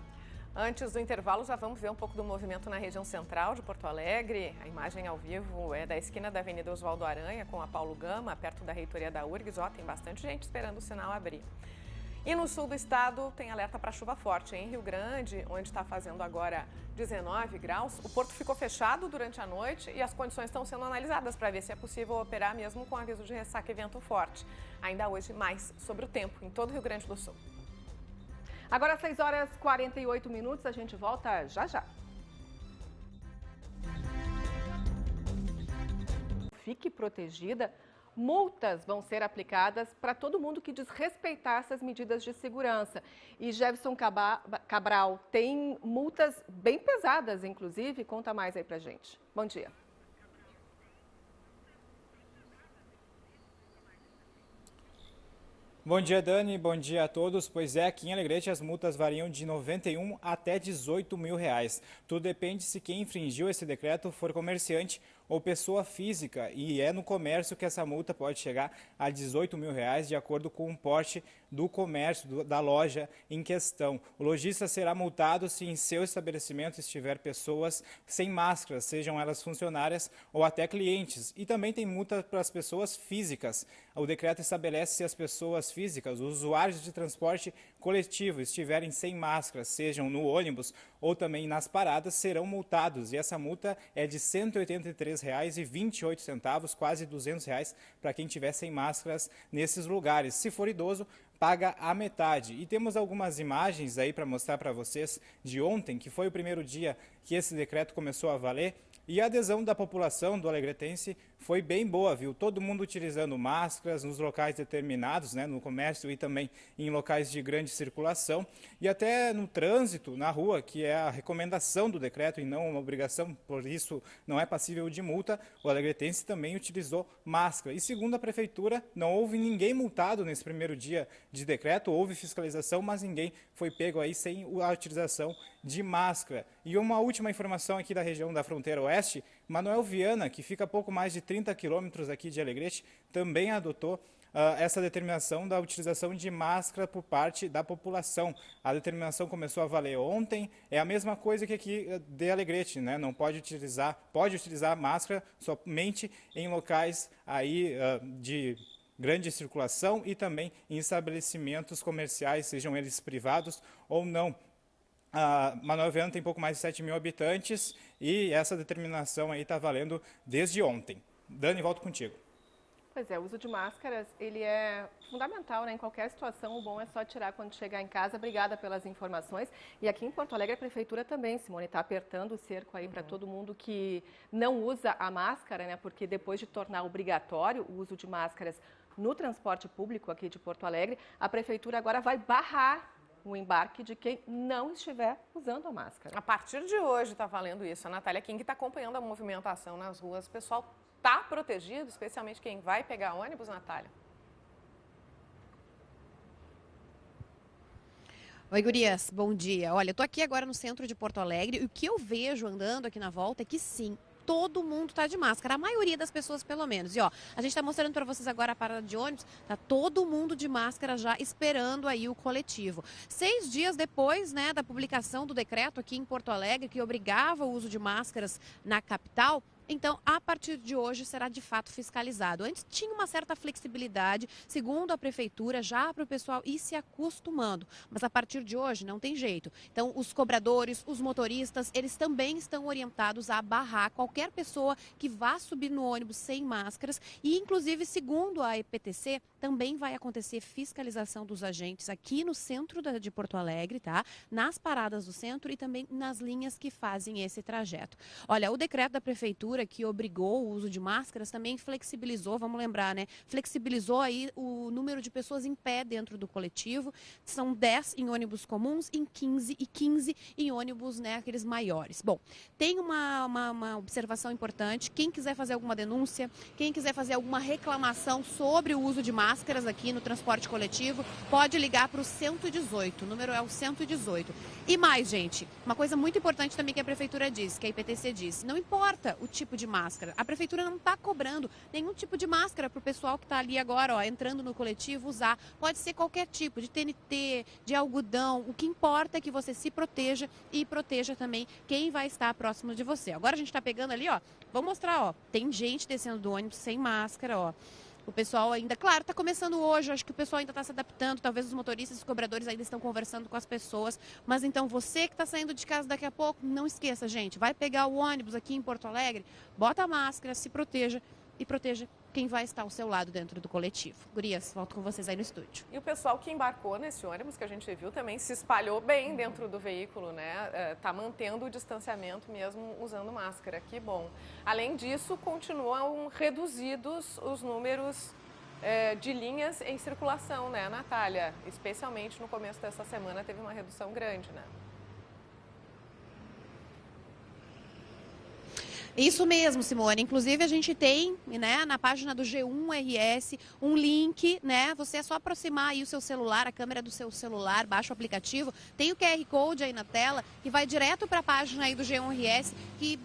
Antes do intervalo, já vamos ver um pouco do movimento na região central de Porto Alegre. A imagem ao vivo é da esquina da Avenida Oswaldo Aranha com a Paulo Gama, perto da reitoria da URGS. Ó, tem bastante gente esperando o sinal abrir. E no sul do estado tem alerta para chuva forte. Em Rio Grande, onde está fazendo agora 19 graus, o porto ficou fechado durante a noite e as condições estão sendo analisadas para ver se é possível operar mesmo com aviso de ressaca e vento forte. Ainda hoje, mais sobre o tempo em todo o Rio Grande do Sul. Agora, 6h48, a gente volta já já. Fique protegida. Multas vão ser aplicadas para todo mundo que desrespeitar essas medidas de segurança. E Jefferson Cabral tem multas bem pesadas, inclusive. Conta mais aí pra gente. Bom dia. Bom dia, Dani. Bom dia a todos. Pois é, aqui em Alegrete as multas variam de R$ 91 até R$ 18 mil. Tudo depende se quem infringiu esse decreto for comerciante ou pessoa física, e é no comércio que essa multa pode chegar a R$ 18 mil, de acordo com o porte do comércio, da loja em questão. O lojista será multado se em seu estabelecimento estiver pessoas sem máscara, sejam elas funcionárias ou até clientes. E também tem multa para as pessoas físicas. O decreto estabelece se as pessoas físicas, os usuários de transporte coletivo, estiverem sem máscara, sejam no ônibus ou também nas paradas, serão multados. E essa multa é de R$ 183,28, quase R$ 200 para quem estiver sem máscaras nesses lugares. Se for idoso, paga a metade. E temos algumas imagens aí para mostrar para vocês de ontem, que foi o primeiro dia que esse decreto começou a valer. E a adesão da população do alegretense foi bem boa, viu? Todo mundo utilizando máscaras nos locais determinados, né? No comércio e também em locais de grande circulação. E até no trânsito, na rua, que é a recomendação do decreto e não uma obrigação, por isso não é passível de multa, o alegretense também utilizou máscara. E segundo a prefeitura, não houve ninguém multado nesse primeiro dia de decreto, houve fiscalização, mas ninguém foi pego aí sem a utilização de máscara. E uma última informação aqui da região da fronteira oeste, Manoel Viana, que fica a pouco mais de 30 quilômetros aqui de Alegrete, também adotou essa determinação da utilização de máscara por parte da população. A determinação começou a valer ontem, é a mesma coisa que aqui de Alegrete, né? Não pode utilizar máscara somente em locais aí de grande circulação e também em estabelecimentos comerciais, sejam eles privados ou não. Manoel Viana tem pouco mais de 7 mil habitantes e essa determinação aí está valendo desde ontem. Dani, volto contigo. Pois é, o uso de máscaras, ele é fundamental, né? Em qualquer situação, o bom é só tirar quando chegar em casa. Obrigada pelas informações. E aqui em Porto Alegre, a Prefeitura também, Simone, está apertando o cerco aí para todo mundo que não usa a máscara, né? Porque depois de tornar obrigatório o uso de máscaras no transporte público aqui de Porto Alegre, a Prefeitura agora vai barrar o embarque de quem não estiver usando a máscara. A partir de hoje está valendo isso. A Natália King está acompanhando a movimentação nas ruas. O pessoal está protegido, especialmente quem vai pegar ônibus, Natália? Oi, gurias, bom dia. Olha, eu tô aqui agora no centro de Porto Alegre e o que eu vejo andando aqui na volta é que sim, todo mundo tá de máscara, a maioria das pessoas pelo menos. E ó, a gente tá mostrando para vocês agora a parada de ônibus, tá todo mundo de máscara já esperando aí o coletivo. 6 dias depois, né, da publicação do decreto aqui em Porto Alegre que obrigava o uso de máscaras na capital, então, a partir de hoje, será de fato fiscalizado. Antes tinha uma certa flexibilidade, segundo a Prefeitura, já para o pessoal ir se acostumando. Mas a partir de hoje, não tem jeito. Então, os cobradores, os motoristas, eles também estão orientados a barrar qualquer pessoa que vá subir no ônibus sem máscaras. E, inclusive, segundo a EPTC, também vai acontecer fiscalização dos agentes aqui no centro de Porto Alegre, tá? Nas paradas do centro e também nas linhas que fazem esse trajeto. Olha, o decreto da Prefeitura que obrigou o uso de máscaras também flexibilizou, vamos lembrar, né? Flexibilizou aí o número de pessoas em pé dentro do coletivo. São 10 em ônibus comuns, em 15 e 15 em ônibus, né, aqueles maiores. Bom, tem uma observação importante. Quem quiser fazer alguma denúncia, quem quiser fazer alguma reclamação sobre o uso de máscaras aqui no transporte coletivo, pode ligar para o 118. O número é o 118. E mais, gente, uma coisa muito importante também que a Prefeitura disse, que a IPTC disse, não importa o tipo de máscara. A Prefeitura não está cobrando nenhum tipo de máscara para o pessoal que está ali agora, ó, entrando no coletivo, usar. Pode ser qualquer tipo, de TNT, de algodão. O que importa é que você se proteja e proteja também quem vai estar próximo de você. Agora a gente está pegando ali, ó, vou mostrar, ó, tem gente descendo do ônibus sem máscara, ó. O pessoal ainda, claro, está começando hoje, acho que o pessoal ainda está se adaptando, talvez os motoristas e os cobradores ainda estão conversando com as pessoas, mas então você que está saindo de casa daqui a pouco, não esqueça, gente, vai pegar o ônibus aqui em Porto Alegre, bota a máscara, se proteja e proteja quem vai estar ao seu lado dentro do coletivo. Gurias, volto com vocês aí no estúdio. E o pessoal que embarcou nesse ônibus que a gente viu também se espalhou bem dentro do veículo, né? Tá mantendo o distanciamento mesmo usando máscara, que bom. Além disso, continuam reduzidos os números de linhas em circulação, né, Natália? Especialmente no começo dessa semana teve uma redução grande, né? Isso mesmo, Simone. Inclusive, a gente tem, né, na página do G1RS, um link, né? Você é só aproximar aí o seu celular, a câmera do seu celular, baixa o aplicativo. Tem o QR Code aí na tela, que vai direto para a página aí do G1RS, que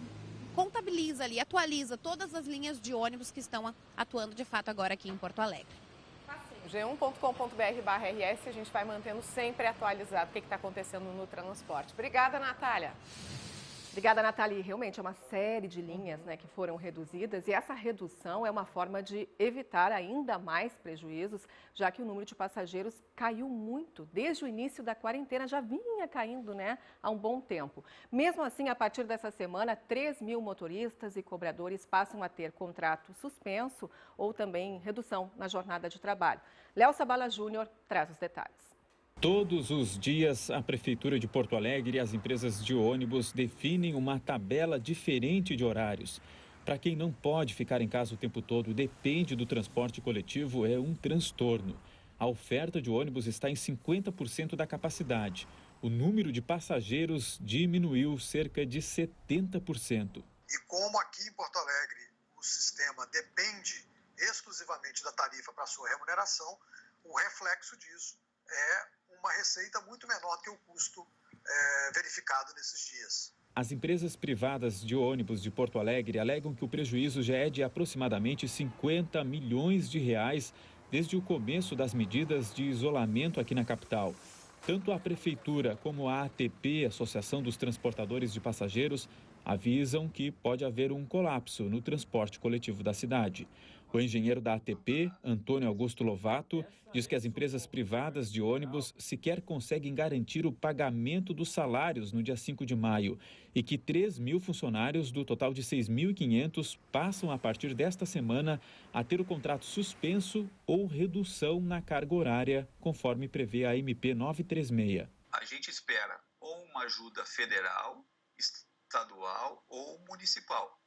contabiliza ali, atualiza todas as linhas de ônibus que estão atuando de fato agora aqui em Porto Alegre. G1.com.br/RS, a gente vai mantendo sempre atualizado o que está acontecendo no transporte. Obrigada, Natália. Obrigada, Nathalie. Realmente é uma série de linhas, né, que foram reduzidas e essa redução é uma forma de evitar ainda mais prejuízos, já que o número de passageiros caiu muito. Desde o início da quarentena já vinha caindo, né, há um bom tempo. Mesmo assim, a partir dessa semana, 3 mil motoristas e cobradores passam a ter contrato suspenso ou também redução na jornada de trabalho. Léo Sabala Júnior traz os detalhes. Todos os dias, a Prefeitura de Porto Alegre e as empresas de ônibus definem uma tabela diferente de horários. Para quem não pode ficar em casa o tempo todo e depende do transporte coletivo, é um transtorno. A oferta de ônibus está em 50% da capacidade. O número de passageiros diminuiu cerca de 70%. E como aqui em Porto Alegre o sistema depende exclusivamente da tarifa para sua remuneração, o reflexo disso é uma receita muito menor que o custo verificado nesses dias. As empresas privadas de ônibus de Porto Alegre alegam que o prejuízo já é de aproximadamente 50 milhões de reais desde o começo das medidas de isolamento aqui na capital. Tanto a Prefeitura como a ATP, Associação dos Transportadores de Passageiros, avisam que pode haver um colapso no transporte coletivo da cidade. O engenheiro da ATP, Antônio Augusto Lovato, diz que as empresas privadas de ônibus sequer conseguem garantir o pagamento dos salários no dia 5 de maio e que 3.000 funcionários do total de 6.500 passam a partir desta semana a ter o contrato suspenso ou redução na carga horária, conforme prevê a MP 936. A gente espera ou uma ajuda federal, estadual ou municipal,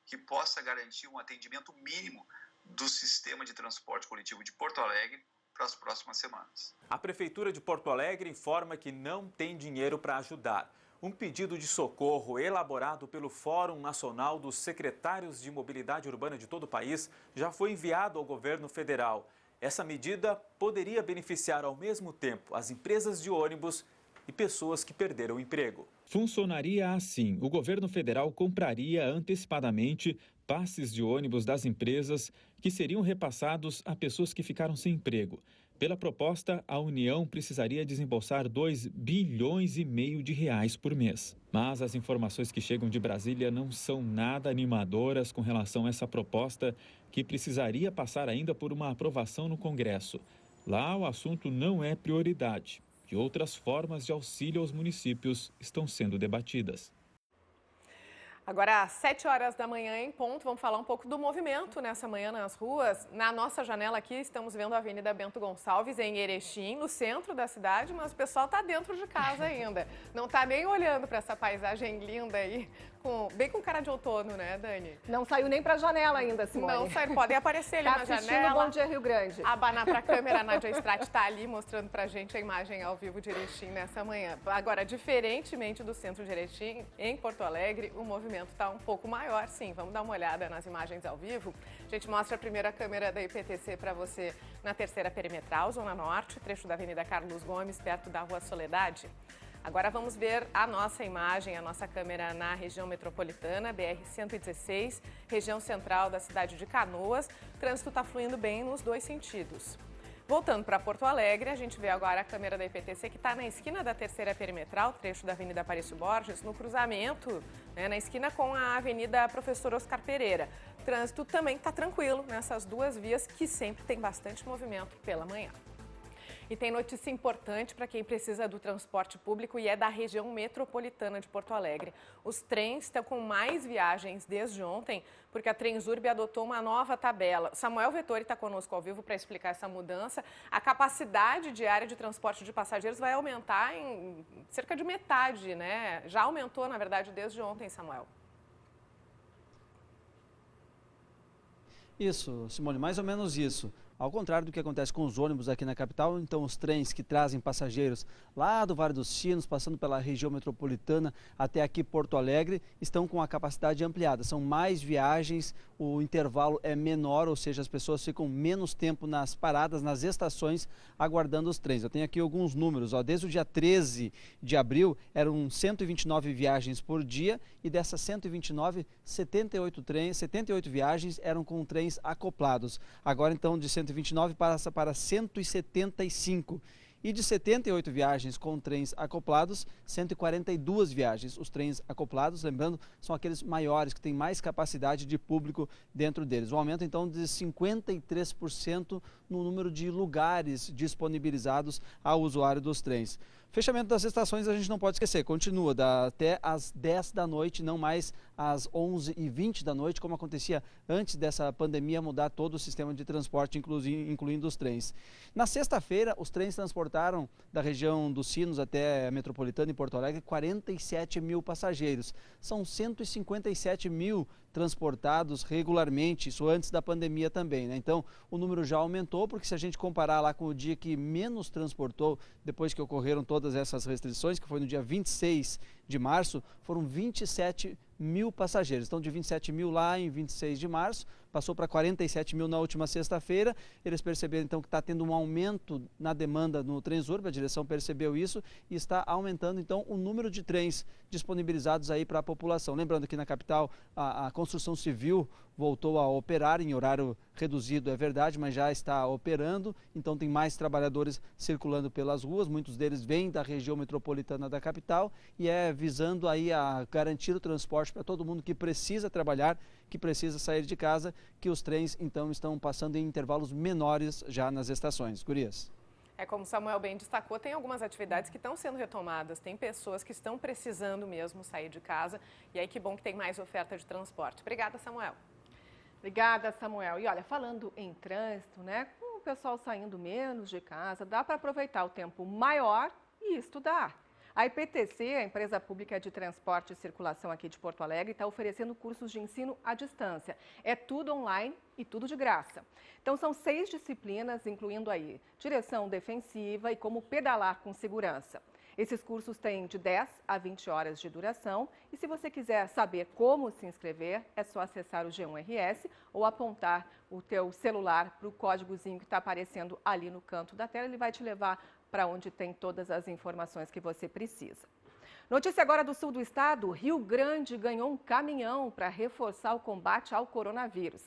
que possa garantir um atendimento mínimo do sistema de transporte coletivo de Porto Alegre para as próximas semanas. A Prefeitura de Porto Alegre informa que não tem dinheiro para ajudar. Um pedido de socorro elaborado pelo Fórum Nacional dos Secretários de Mobilidade Urbana de todo o país já foi enviado ao governo federal. Essa medida poderia beneficiar ao mesmo tempo as empresas de ônibus e pessoas que perderam o emprego. Funcionaria assim: o governo federal compraria antecipadamente passes de ônibus das empresas que seriam repassados a pessoas que ficaram sem emprego. Pela proposta, a União precisaria desembolsar 2,5 bilhões de reais por mês. Mas as informações que chegam de Brasília não são nada animadoras com relação a essa proposta, que precisaria passar ainda por uma aprovação no Congresso. Lá, o assunto não é prioridade e outras formas de auxílio aos municípios estão sendo debatidas. Agora, às 7 horas da manhã em ponto, vamos falar um pouco do movimento nessa manhã nas ruas. Na nossa janela aqui, estamos vendo a Avenida Bento Gonçalves, em Erechim, no centro da cidade, mas o pessoal está dentro de casa ainda. Não está nem olhando para essa paisagem linda aí, bem com cara de outono, né, Dani? Não saiu nem para a janela ainda, Simone. Não saiu, podem aparecer ali na janela. Bom Dia Rio Grande. Abanar para a câmera, a Nádia Strat está ali mostrando para a gente a imagem ao vivo de Erechim nessa manhã. Agora, diferentemente do centro de Erechim, em Porto Alegre, o movimento está um pouco maior, sim. Vamos dar uma olhada nas imagens ao vivo. A gente mostra a primeira câmera da IPTC para você na terceira perimetral, Zona Norte, trecho da Avenida Carlos Gomes, perto da Rua Soledade. Agora vamos ver a nossa imagem, a nossa câmera na região metropolitana, BR-116, região central da cidade de Canoas. O trânsito está fluindo bem nos dois sentidos. Voltando para Porto Alegre, a gente vê agora a câmera da IPTC que está na esquina da terceira perimetral, trecho da Avenida Aparício Borges, no cruzamento, na esquina com a Avenida Professor Oscar Pereira. O trânsito também está tranquilo nessas duas vias que sempre tem bastante movimento pela manhã. E tem notícia importante para quem precisa do transporte público e é da região metropolitana de Porto Alegre. Os trens estão com mais viagens desde ontem, porque a Transurb adotou uma nova tabela. Samuel Vettori está conosco ao vivo para explicar essa mudança. A capacidade diária de transporte de passageiros vai aumentar em cerca de metade, né? Já aumentou, na verdade, desde ontem, Samuel. Isso, Simone, mais ou menos isso. Ao contrário do que acontece com os ônibus aqui na capital, então os trens que trazem passageiros lá do Vale dos Sinos, passando pela região metropolitana até aqui Porto Alegre, estão com a capacidade ampliada. São mais viagens, o intervalo é menor, ou seja, as pessoas ficam menos tempo nas paradas, nas estações, aguardando os trens. Eu tenho aqui alguns números. Desde o dia 13 de abril, eram 129 viagens por dia e dessas 129, 78 viagens eram com trens acoplados. Agora, então, de 129 passa para 175. E de 78 viagens com trens acoplados, 142 viagens. Os trens acoplados, lembrando, são aqueles maiores, que têm mais capacidade de público dentro deles. Um aumento, então, de 53% no número de lugares disponibilizados ao usuário dos trens. Fechamento das estações a gente não pode esquecer, continua até às 10 da noite, não mais às 11h20 da noite, como acontecia antes dessa pandemia mudar todo o sistema de transporte, incluindo os trens. Na sexta-feira, os trens transportaram da região dos Sinos até a Metropolitana e Porto Alegre 47 mil passageiros. São 157 mil transportados regularmente, isso antes da pandemia também, né? Então, o número já aumentou, porque se a gente comparar lá com o dia que menos transportou, depois que ocorreram todas essas restrições, que foi no dia 26 de março, foram 27 mil passageiros. Então, de 27 mil lá em 26 de março, passou para 47 mil na última sexta-feira. Eles perceberam, então, que está tendo um aumento na demanda no Transurb, a direção percebeu isso e está aumentando, então, o número de trens disponibilizados aí para a população. Lembrando que na capital, a construção civil, voltou a operar em horário reduzido, é verdade, mas já está operando, então tem mais trabalhadores circulando pelas ruas, muitos deles vêm da região metropolitana da capital e é visando aí a garantir o transporte para todo mundo que precisa trabalhar, que precisa sair de casa, que os trens então estão passando em intervalos menores já nas estações. Gurias. Como o Samuel bem destacou, tem algumas atividades que estão sendo retomadas, tem pessoas que estão precisando mesmo sair de casa e aí que bom que tem mais oferta de transporte. Obrigada, Samuel. Obrigada, Samuel. E olha, falando em trânsito, né, com o pessoal saindo menos de casa, dá para aproveitar o tempo maior e estudar. A IPTC, a Empresa Pública de Transporte e Circulação aqui de Porto Alegre, está oferecendo cursos de ensino à distância. É tudo online e tudo de graça. Então, são 6 disciplinas, incluindo aí direção defensiva e como pedalar com segurança. Esses cursos têm de 10 a 20 horas de duração e se você quiser saber como se inscrever, é só acessar o G1RS ou apontar o teu celular para o códigozinho que está aparecendo ali no canto da tela. Ele vai te levar para onde tem todas as informações que você precisa. Notícia agora do sul do estado, Rio Grande ganhou um caminhão para reforçar o combate ao coronavírus.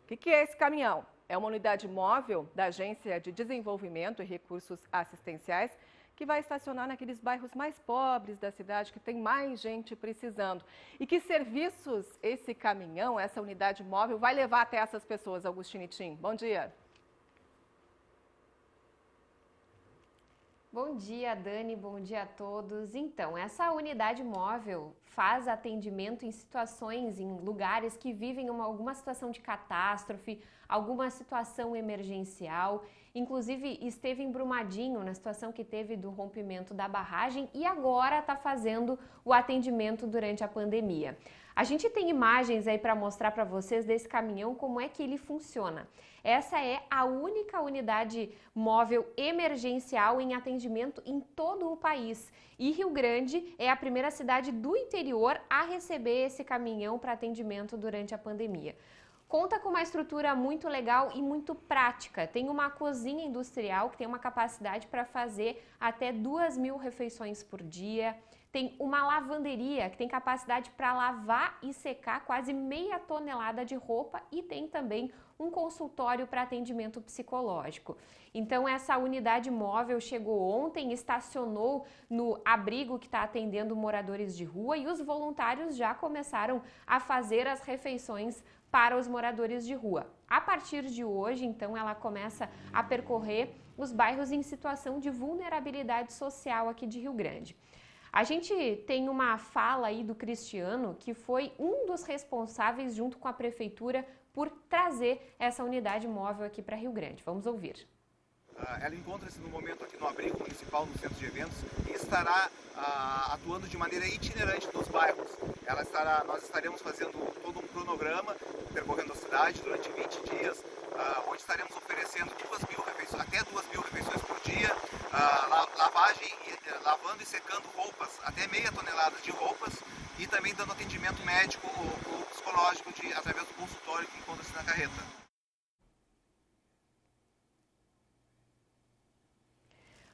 O que é esse caminhão? É uma unidade móvel da Agência de Desenvolvimento e Recursos Assistenciais que vai estacionar naqueles bairros mais pobres da cidade, que tem mais gente precisando. E que serviços esse caminhão, essa unidade móvel, vai levar até essas pessoas, Augustine Tim? Bom dia. Bom dia, Dani, bom dia a todos. Então, essa unidade móvel faz atendimento em situações, em lugares que vivem alguma situação de catástrofe, alguma situação emergencial. Inclusive, esteve em Brumadinho, na situação que teve do rompimento da barragem e agora está fazendo o atendimento durante a pandemia. A gente tem imagens aí para mostrar para vocês desse caminhão, como é que ele funciona. Essa é a única unidade móvel emergencial em atendimento em todo o país. E Rio Grande é a primeira cidade do interior a receber esse caminhão para atendimento durante a pandemia. Conta com uma estrutura muito legal e muito prática. Tem uma cozinha industrial que tem uma capacidade para fazer até 2.000 refeições por dia. Tem uma lavanderia que tem capacidade para lavar e secar quase meia tonelada de roupa e tem também um consultório para atendimento psicológico. Então essa unidade móvel chegou ontem, estacionou no abrigo que está atendendo moradores de rua e os voluntários já começaram a fazer as refeições para os moradores de rua. A partir de hoje, então, ela começa a percorrer os bairros em situação de vulnerabilidade social aqui de Rio Grande. A gente tem uma fala aí do Cristiano, que foi um dos responsáveis, junto com a prefeitura, por trazer essa unidade móvel aqui para Rio Grande. Vamos ouvir. Ela encontra-se no momento aqui no abrigo municipal, no centro de eventos, e estará atuando de maneira itinerante nos bairros. Nós estaremos fazendo todo um cronograma, percorrendo a cidade durante 20 dias, onde estaremos oferecendo 2.000 refeições, até 2.000 refeições por dia, lavando e secando roupas, até meia tonelada de roupas, e também dando atendimento médico ou psicológico através do consultório que encontra-se na carreta.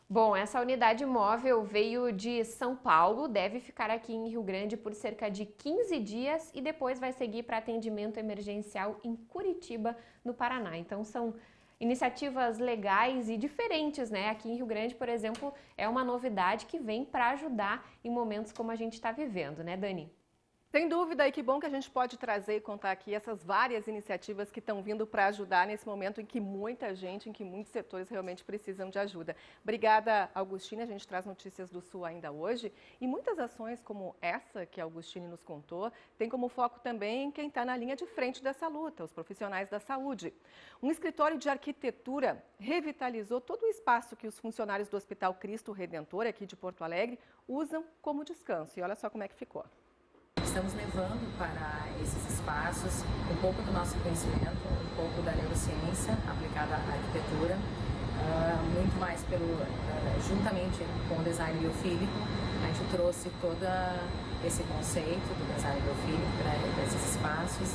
Bom, essa unidade móvel veio de São Paulo, deve ficar aqui em Rio Grande por cerca de 15 dias e depois vai seguir para atendimento emergencial em Curitiba, no Paraná. Então são iniciativas legais e diferentes, né? Aqui em Rio Grande, por exemplo, é uma novidade que vem para ajudar em momentos como a gente está vivendo, né, Dani? Sem dúvida, e que bom que a gente pode trazer e contar aqui essas várias iniciativas que estão vindo para ajudar nesse momento em que muita gente, em que muitos setores realmente precisam de ajuda. Obrigada, Augustine. A gente traz notícias do Sul ainda hoje e muitas ações como essa que a Augustine nos contou tem como foco também quem está na linha de frente dessa luta, os profissionais da saúde. Um escritório de arquitetura revitalizou todo o espaço que os funcionários do Hospital Cristo Redentor, aqui de Porto Alegre, usam como descanso. E olha só como é que ficou. Estamos levando para esses espaços um pouco do nosso conhecimento, um pouco da neurociência aplicada à arquitetura, muito mais juntamente com o design biofílico. A gente trouxe todo esse conceito do design biofílico para esses espaços,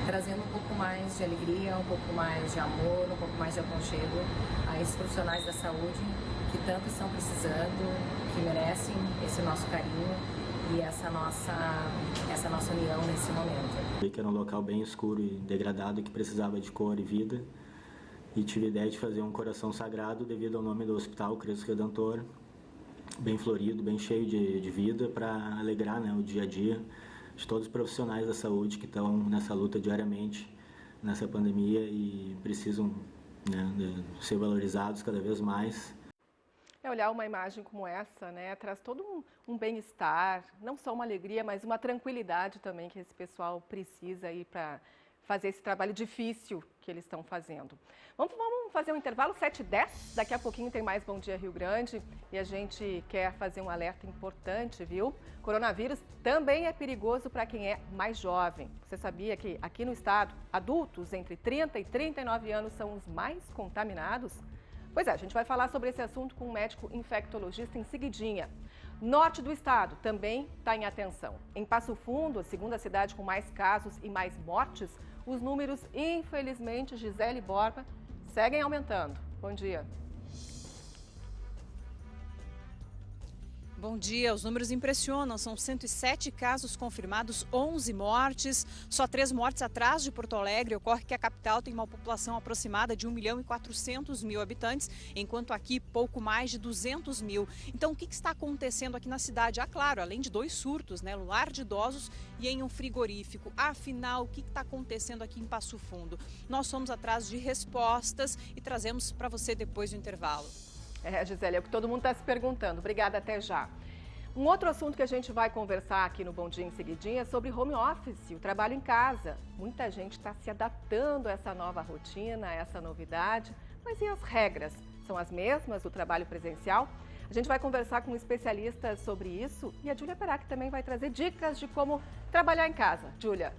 trazendo um pouco mais de alegria, um pouco mais de amor, um pouco mais de aconchego a esses profissionais da saúde que tanto estão precisando, que merecem esse nosso carinho e essa nossa união nesse momento. Vi que era um local bem escuro e degradado que precisava de cor e vida, e tive a ideia de fazer um coração sagrado devido ao nome do hospital, Cristo Redentor, bem florido, bem cheio de vida, para alegrar, né, o dia a dia de todos os profissionais da saúde que estão nessa luta diariamente, nessa pandemia, e precisam, né, de ser valorizados cada vez mais. Olhar uma imagem como essa, né, traz todo um bem-estar, não só uma alegria, mas uma tranquilidade também que esse pessoal precisa aí para fazer esse trabalho difícil que eles estão fazendo. Vamos fazer um intervalo, 7h10, daqui a pouquinho tem mais Bom Dia Rio Grande e a gente quer fazer um alerta importante, viu? Coronavírus também é perigoso para quem é mais jovem. Você sabia que aqui no estado, adultos entre 30 e 39 anos são os mais contaminados? Pois é, a gente vai falar sobre esse assunto com um médico infectologista em seguidinha. Norte do estado também está em atenção. Em Passo Fundo, a segunda cidade com mais casos e mais mortes, os números, infelizmente, Gisele Borba, seguem aumentando. Bom dia. Bom dia, os números impressionam, são 107 casos confirmados, 11 mortes, só 3 mortes atrás de Porto Alegre. Ocorre que a capital tem uma população aproximada de 1.400.000 habitantes, enquanto aqui pouco mais de 200 mil. Então o que está acontecendo aqui na cidade? Ah, claro, além de 2 surtos, né, no lar de idosos e em um frigorífico. Afinal, o que está acontecendo aqui em Passo Fundo? Nós somos atrás de respostas e trazemos para você depois do intervalo. Gisele, é o que todo mundo está se perguntando. Obrigada, até já. Um outro assunto que a gente vai conversar aqui no Bom Dia em Seguidinha é sobre home office, o trabalho em casa. Muita gente está se adaptando a essa nova rotina, a essa novidade. Mas e as regras? São as mesmas do trabalho presencial? A gente vai conversar com um especialista sobre isso e a Júlia Perac também vai trazer dicas de como trabalhar em casa. Júlia.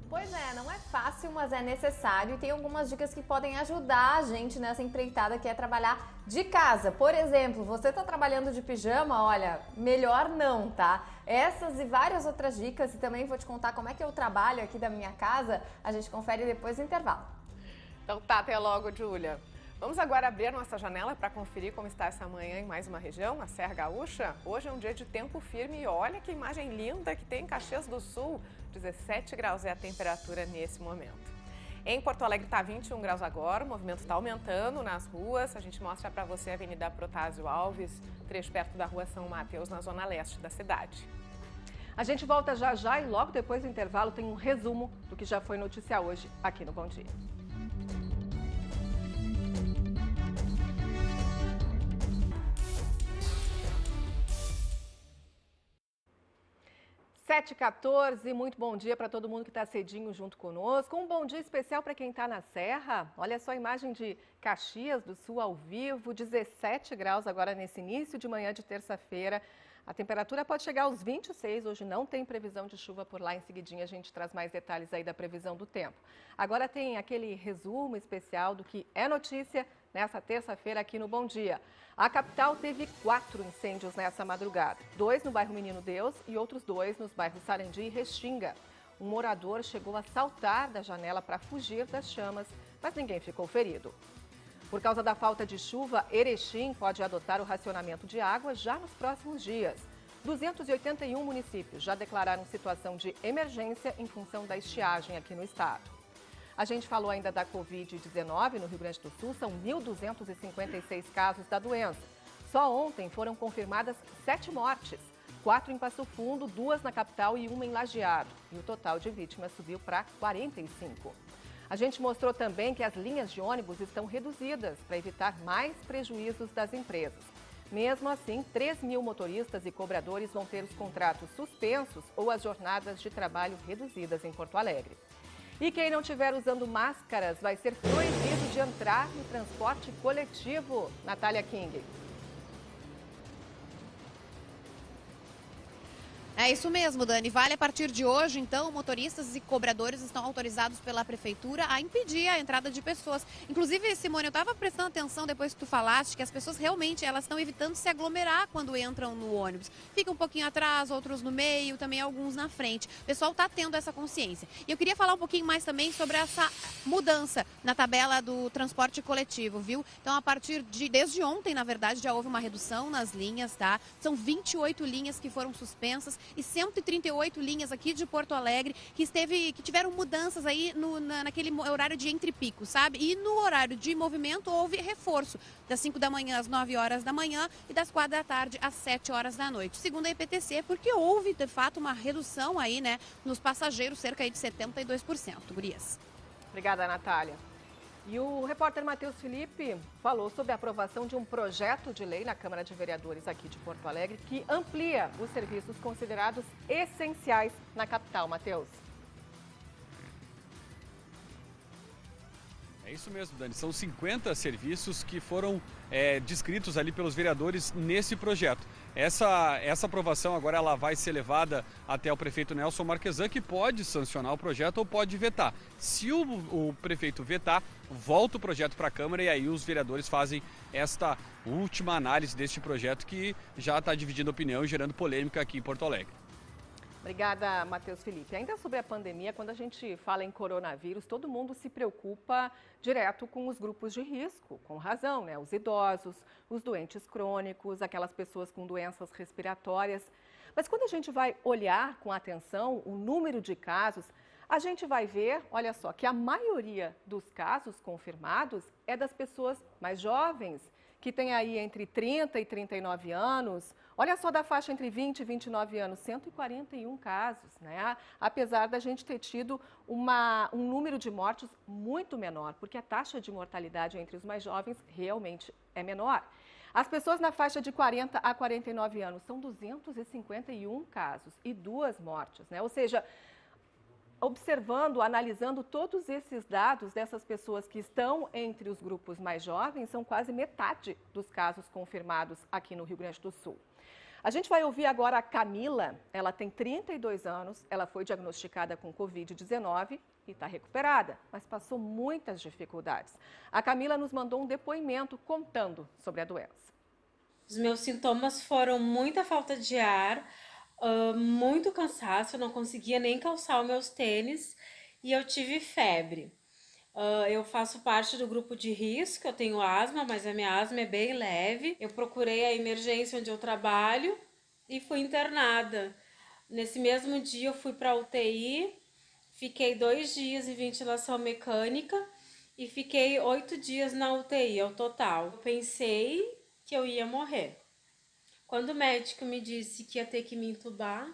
Pois é, não é fácil, mas é necessário e tem algumas dicas que podem ajudar a gente nessa empreitada que é trabalhar de casa. Por exemplo, você está trabalhando de pijama, olha, melhor não, tá? Essas e várias outras dicas, e também vou te contar como é que eu trabalho aqui da minha casa, a gente confere depois do intervalo. Então tá, até logo, Júlia. Vamos agora abrir nossa janela para conferir como está essa manhã em mais uma região, a Serra Gaúcha. Hoje é um dia de tempo firme e olha que imagem linda que tem em Caxias do Sul. 17 graus é a temperatura nesse momento. Em Porto Alegre está 21 graus agora, o movimento está aumentando nas ruas. A gente mostra para você a Avenida Protásio Alves, trecho perto da Rua São Mateus, na zona leste da cidade. A gente volta já já e logo depois do intervalo tem um resumo do que já foi notícia hoje aqui no Bom Dia. 7h14, muito bom dia para todo mundo que está cedinho junto conosco. Um bom dia especial para quem está na Serra. Olha só a imagem de Caxias do Sul ao vivo, 17 graus agora nesse início de manhã de terça-feira. A temperatura pode chegar aos 26, hoje não tem previsão de chuva por lá. Em seguidinha a gente traz mais detalhes aí da previsão do tempo. Agora tem aquele resumo especial do que é notícia nessa terça-feira aqui no Bom Dia. A capital teve 4 incêndios nessa madrugada, 2 no bairro Menino Deus e outros 2 nos bairros Sarandi e Restinga. Um morador chegou a saltar da janela para fugir das chamas, mas ninguém ficou ferido. Por causa da falta de chuva, Erechim pode adotar o racionamento de água já nos próximos dias. 281 municípios já declararam situação de emergência em função da estiagem aqui no estado. A gente falou ainda da Covid-19 no Rio Grande do Sul, são 1.256 casos da doença. Só ontem foram confirmadas 7 mortes, 4 em Passo Fundo, 2 na capital e 1 em Lajeado. E o total de vítimas subiu para 45. A gente mostrou também que as linhas de ônibus estão reduzidas para evitar mais prejuízos das empresas. Mesmo assim, 3.000 motoristas e cobradores vão ter os contratos suspensos ou as jornadas de trabalho reduzidas em Porto Alegre. E quem não estiver usando máscaras vai ser proibido de entrar no transporte coletivo. Natália King. É isso mesmo, Dani. Vale a partir de hoje, então, motoristas e cobradores estão autorizados pela prefeitura a impedir a entrada de pessoas. Inclusive, Simone, eu estava prestando atenção depois que tu falaste que as pessoas realmente elas estão evitando se aglomerar quando entram no ônibus. Fica um pouquinho atrás, outros no meio, também alguns na frente. O pessoal está tendo essa consciência. E eu queria falar um pouquinho mais também sobre essa mudança na tabela do transporte coletivo, viu? Então, desde ontem, na verdade, já houve uma redução nas linhas, tá? São 28 linhas que foram suspensas e 138 linhas aqui de Porto Alegre que tiveram mudanças aí naquele horário de entre picos, sabe? E no horário de movimento houve reforço das 5 da manhã às 9 horas da manhã e das 4 da tarde às 7 horas da noite. Segundo a EPTC, porque houve, de fato, uma redução aí, né, nos passageiros, cerca aí de 72%. Gurias. Obrigada, Natália. E o repórter Matheus Felipe falou sobre a aprovação de um projeto de lei na Câmara de Vereadores aqui de Porto Alegre que amplia os serviços considerados essenciais na capital. Matheus. É isso mesmo, Dani. São 50 serviços que foram descritos ali pelos vereadores nesse projeto. Essa aprovação agora ela vai ser levada até o prefeito Nelson Marquesan, que pode sancionar o projeto ou pode vetar. Se o prefeito vetar, volta o projeto para a Câmara e aí os vereadores fazem esta última análise deste projeto que já está dividindo opinião e gerando polêmica aqui em Porto Alegre. Obrigada, Matheus Felipe. Ainda sobre a pandemia, quando a gente fala em coronavírus, todo mundo se preocupa direto com os grupos de risco, com razão, né? Os idosos, os doentes crônicos, aquelas pessoas com doenças respiratórias. Mas quando a gente vai olhar com atenção o número de casos, a gente vai ver, olha só, que a maioria dos casos confirmados é das pessoas mais jovens, que tem aí entre 30 e 39 anos. Olha só da faixa entre 20 e 29 anos, 141 casos, né? Apesar da gente ter tido um número de mortes muito menor, porque a taxa de mortalidade entre os mais jovens realmente é menor. As pessoas na faixa de 40 a 49 anos são 251 casos e 2 mortes, né? Ou seja, observando, analisando todos esses dados dessas pessoas que estão entre os grupos mais jovens, são quase metade dos casos confirmados aqui no Rio Grande do Sul. A gente vai ouvir agora a Camila, ela tem 32 anos, ela foi diagnosticada com Covid-19 e está recuperada, mas passou muitas dificuldades. A Camila nos mandou um depoimento contando sobre a doença. Os meus sintomas foram muita falta de ar, muito cansaço, eu não conseguia nem calçar os meus tênis e eu tive febre. Eu faço parte do grupo de risco, eu tenho asma, mas a minha asma é bem leve. Eu procurei a emergência onde eu trabalho e fui internada. Nesse mesmo dia eu fui para a UTI, fiquei 2 dias em ventilação mecânica e fiquei 8 dias na UTI ao total. Eu pensei que eu ia morrer. Quando o médico me disse que ia ter que me entubar,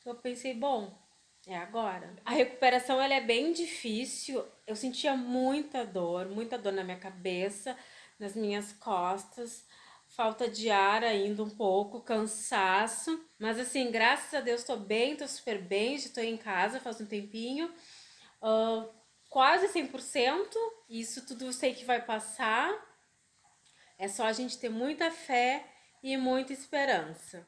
eu pensei, bom, é agora. A recuperação ela é bem difícil, eu sentia muita dor na minha cabeça, nas minhas costas, falta de ar ainda um pouco, cansaço. Mas assim, graças a Deus estou bem, estou super bem, já estou em casa faz um tempinho, quase 100%, isso tudo eu sei que vai passar, é só a gente ter muita fé e muita esperança.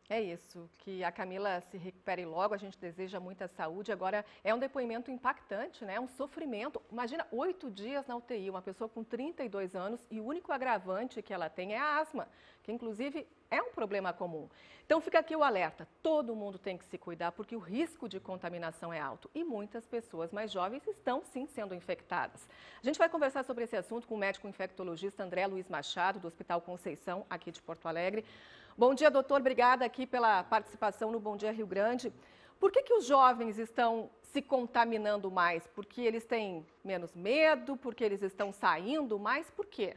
É isso, que a Camila se recupere logo, a gente deseja muita saúde. Agora, é um depoimento impactante, né? Um sofrimento. Imagina, 8 dias na UTI, uma pessoa com 32 anos e o único agravante que ela tem é a asma, que inclusive é um problema comum. Então fica aqui o alerta, todo mundo tem que se cuidar porque o risco de contaminação é alto e muitas pessoas mais jovens estão sim sendo infectadas. A gente vai conversar sobre esse assunto com o médico infectologista André Luiz Machado, do Hospital Conceição, aqui de Porto Alegre. Bom dia, doutor. Obrigada aqui pela participação no Bom Dia Rio Grande. Por que os jovens estão se contaminando mais? Porque eles têm menos medo? Porque eles estão saindo mais? Por quê?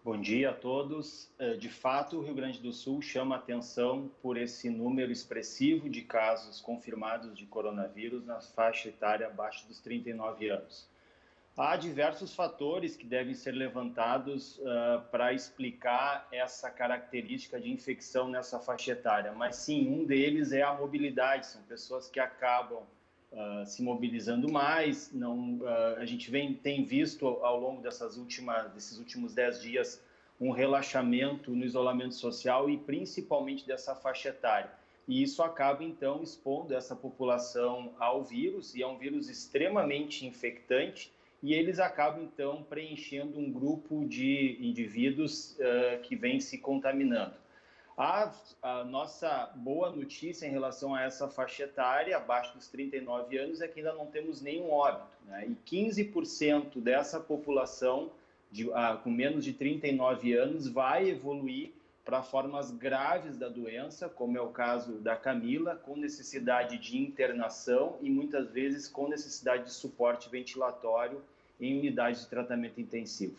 Bom dia a todos. De fato, o Rio Grande do Sul chama atenção por esse número expressivo de casos confirmados de coronavírus na faixa etária abaixo dos 39 anos. Há diversos fatores que devem ser levantados para explicar essa característica de infecção nessa faixa etária, mas sim, um deles é a mobilidade, são pessoas que acabam se mobilizando mais. A gente tem visto ao longo desses últimos 10 dias um relaxamento no isolamento social e principalmente dessa faixa etária. e isso acaba, então, expondo essa população ao vírus, e é um vírus extremamente infectante, e eles acabam, então, preenchendo um grupo de indivíduos que vem se contaminando. A nossa boa notícia em relação a essa faixa etária, abaixo dos 39 anos, é que ainda não temos nenhum óbito, né? E 15% dessa população com menos de 39 anos vai evoluir para formas graves da doença, como é o caso da Camila, com necessidade de internação e muitas vezes com necessidade de suporte ventilatório em unidades de tratamento intensivo.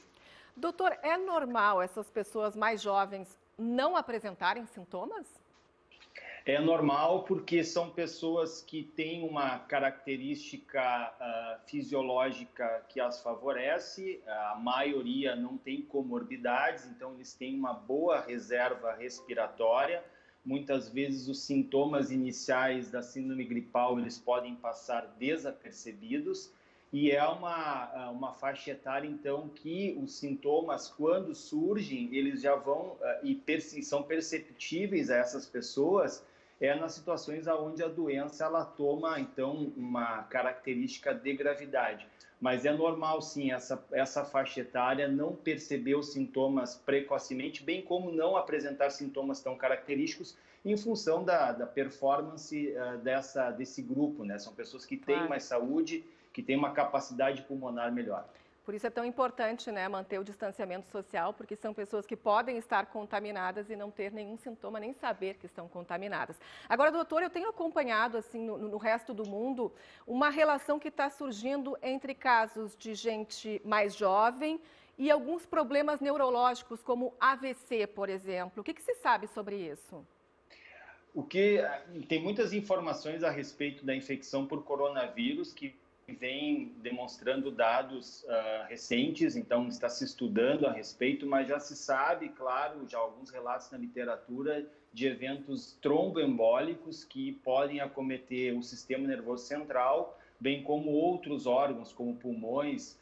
Doutor, é normal essas pessoas mais jovens não apresentarem sintomas? É normal porque são pessoas que têm uma característica fisiológica que as favorece, a maioria não tem comorbidades, então eles têm uma boa reserva respiratória. Muitas vezes os sintomas iniciais da síndrome gripal eles podem passar desapercebidos e é uma faixa etária, então, que os sintomas, quando surgem, eles já vão e são perceptíveis a essas pessoas nas situações onde a doença ela toma, então, uma característica de gravidade. Mas é normal, sim, essa faixa etária não perceber os sintomas precocemente, bem como não apresentar sintomas tão característicos em função da performance desse grupo, né? São pessoas que têm mais saúde, que têm uma capacidade pulmonar melhor. Por isso é tão importante, né, manter o distanciamento social, porque são pessoas que podem estar contaminadas e não ter nenhum sintoma, nem saber que estão contaminadas. Agora, doutor, eu tenho acompanhado, assim, no resto do mundo, uma relação que está surgindo entre casos de gente mais jovem e alguns problemas neurológicos, como AVC, por exemplo. O que se sabe sobre isso? Tem muitas informações a respeito da infecção por coronavírus que vem demonstrando dados recentes, então está se estudando a respeito, mas já se sabe, claro, já alguns relatos na literatura de eventos tromboembólicos que podem acometer o sistema nervoso central, bem como outros órgãos, como pulmões,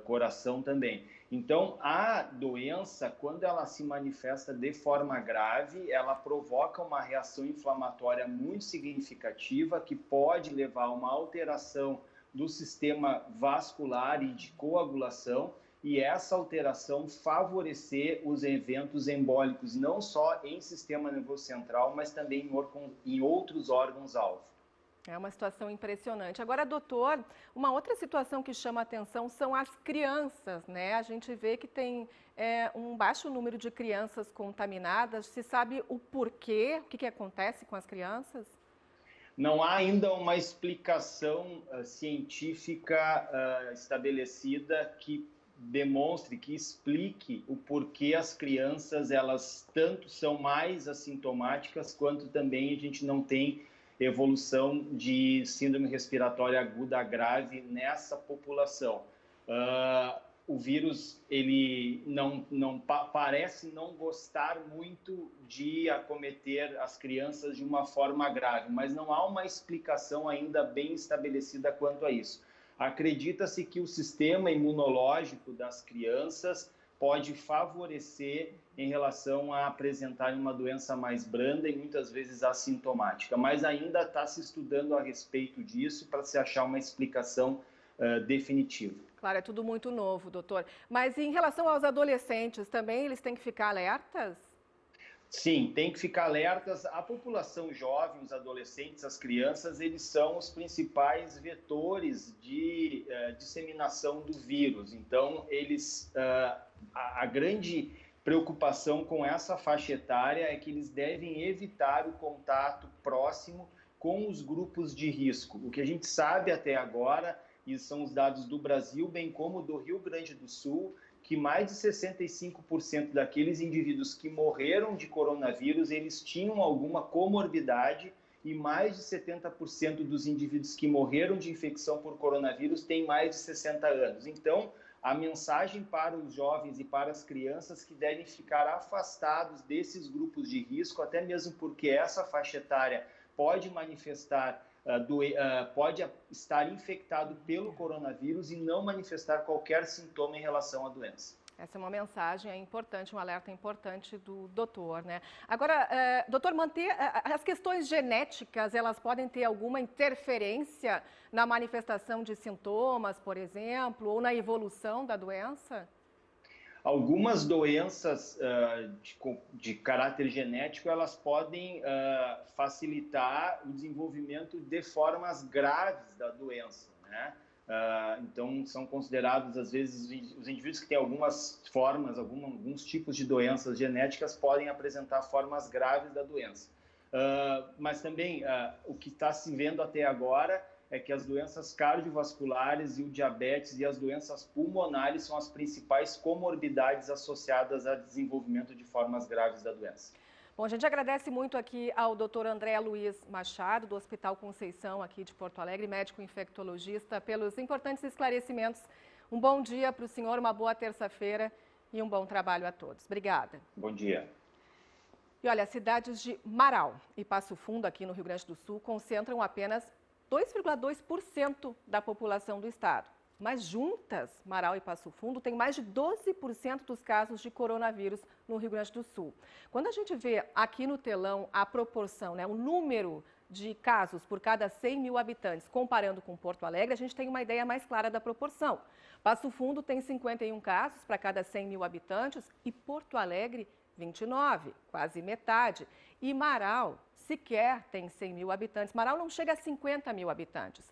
coração também. Então, a doença, quando ela se manifesta de forma grave, ela provoca uma reação inflamatória muito significativa que pode levar a uma alteração do sistema vascular e de coagulação, e essa alteração favorecer os eventos embólicos, não só em sistema nervoso central, mas também em outros órgãos-alvo. É uma situação impressionante. Agora, doutor, uma outra situação que chama a atenção são as crianças, né? A gente vê que tem um baixo número de crianças contaminadas. Se sabe o porquê? O que acontece com as crianças? Não há ainda uma explicação científica estabelecida que demonstre, que explique o porquê as crianças, elas tanto são mais assintomáticas, quanto também a gente não tem evolução de síndrome respiratória aguda grave nessa população. O vírus ele parece não gostar muito de acometer as crianças de uma forma grave, mas não há uma explicação ainda bem estabelecida quanto a isso. Acredita-se que o sistema imunológico das crianças pode favorecer em relação a apresentarem uma doença mais branda e muitas vezes assintomática, mas ainda está se estudando a respeito disso para se achar uma explicação definitiva. Claro, é tudo muito novo, doutor. Mas em relação aos adolescentes, também eles têm que ficar alertas? Sim, tem que ficar alertas. A população jovem, os adolescentes, as crianças, eles são os principais vetores de disseminação do vírus. Então, a grande preocupação com essa faixa etária é que eles devem evitar o contato próximo com os grupos de risco. O que a gente sabe até agora, e são os dados do Brasil, bem como do Rio Grande do Sul, que mais de 65% daqueles indivíduos que morreram de coronavírus, eles tinham alguma comorbidade, e mais de 70% dos indivíduos que morreram de infecção por coronavírus têm mais de 60 anos. Então, a mensagem para os jovens e para as crianças que devem ficar afastados desses grupos de risco, até mesmo porque essa faixa etária pode manifestar, pode estar infectado pelo coronavírus e não manifestar qualquer sintoma em relação à doença. Essa é uma mensagem importante, um alerta importante do doutor, né? Agora, doutor, as questões genéticas, elas podem ter alguma interferência na manifestação de sintomas, por exemplo, ou na evolução da doença? Algumas doenças de caráter genético, elas podem facilitar o desenvolvimento de formas graves da doença, né? Então, são considerados, às vezes, os indivíduos que têm algumas formas, alguns tipos de doenças genéticas podem apresentar formas graves da doença. Mas também, o que está se vendo até agora é que as doenças cardiovasculares e o diabetes e as doenças pulmonares são as principais comorbidades associadas ao desenvolvimento de formas graves da doença. Bom, a gente agradece muito aqui ao Dr. André Luiz Machado, do Hospital Conceição, aqui de Porto Alegre, médico infectologista, pelos importantes esclarecimentos. Um bom dia para o senhor, uma boa terça-feira e um bom trabalho a todos. Obrigada. Bom dia. E olha, as cidades de Marau e Passo Fundo, aqui no Rio Grande do Sul, concentram apenas 2,2% da população do estado. Mas juntas, Marau e Passo Fundo têm mais de 12% dos casos de coronavírus no Rio Grande do Sul. Quando a gente vê aqui no telão a proporção, né, o número de casos por cada 100 mil habitantes, comparando com Porto Alegre, a gente tem uma ideia mais clara da proporção. Passo Fundo tem 51 casos para cada 100 mil habitantes e Porto Alegre, 29, quase metade. E Marau sequer tem 100 mil habitantes. Marau não chega a 50 mil habitantes.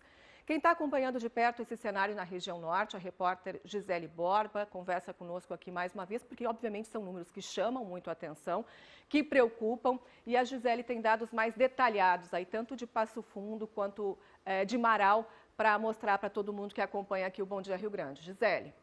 Quem está acompanhando de perto esse cenário na região norte, a repórter Gisele Borba, conversa conosco aqui mais uma vez, porque obviamente são números que chamam muito a atenção, que preocupam, e a Gisele tem dados mais detalhados, aí, tanto de Passo Fundo quanto de Marau, para mostrar para todo mundo que acompanha aqui o Bom Dia Rio Grande. Gisele.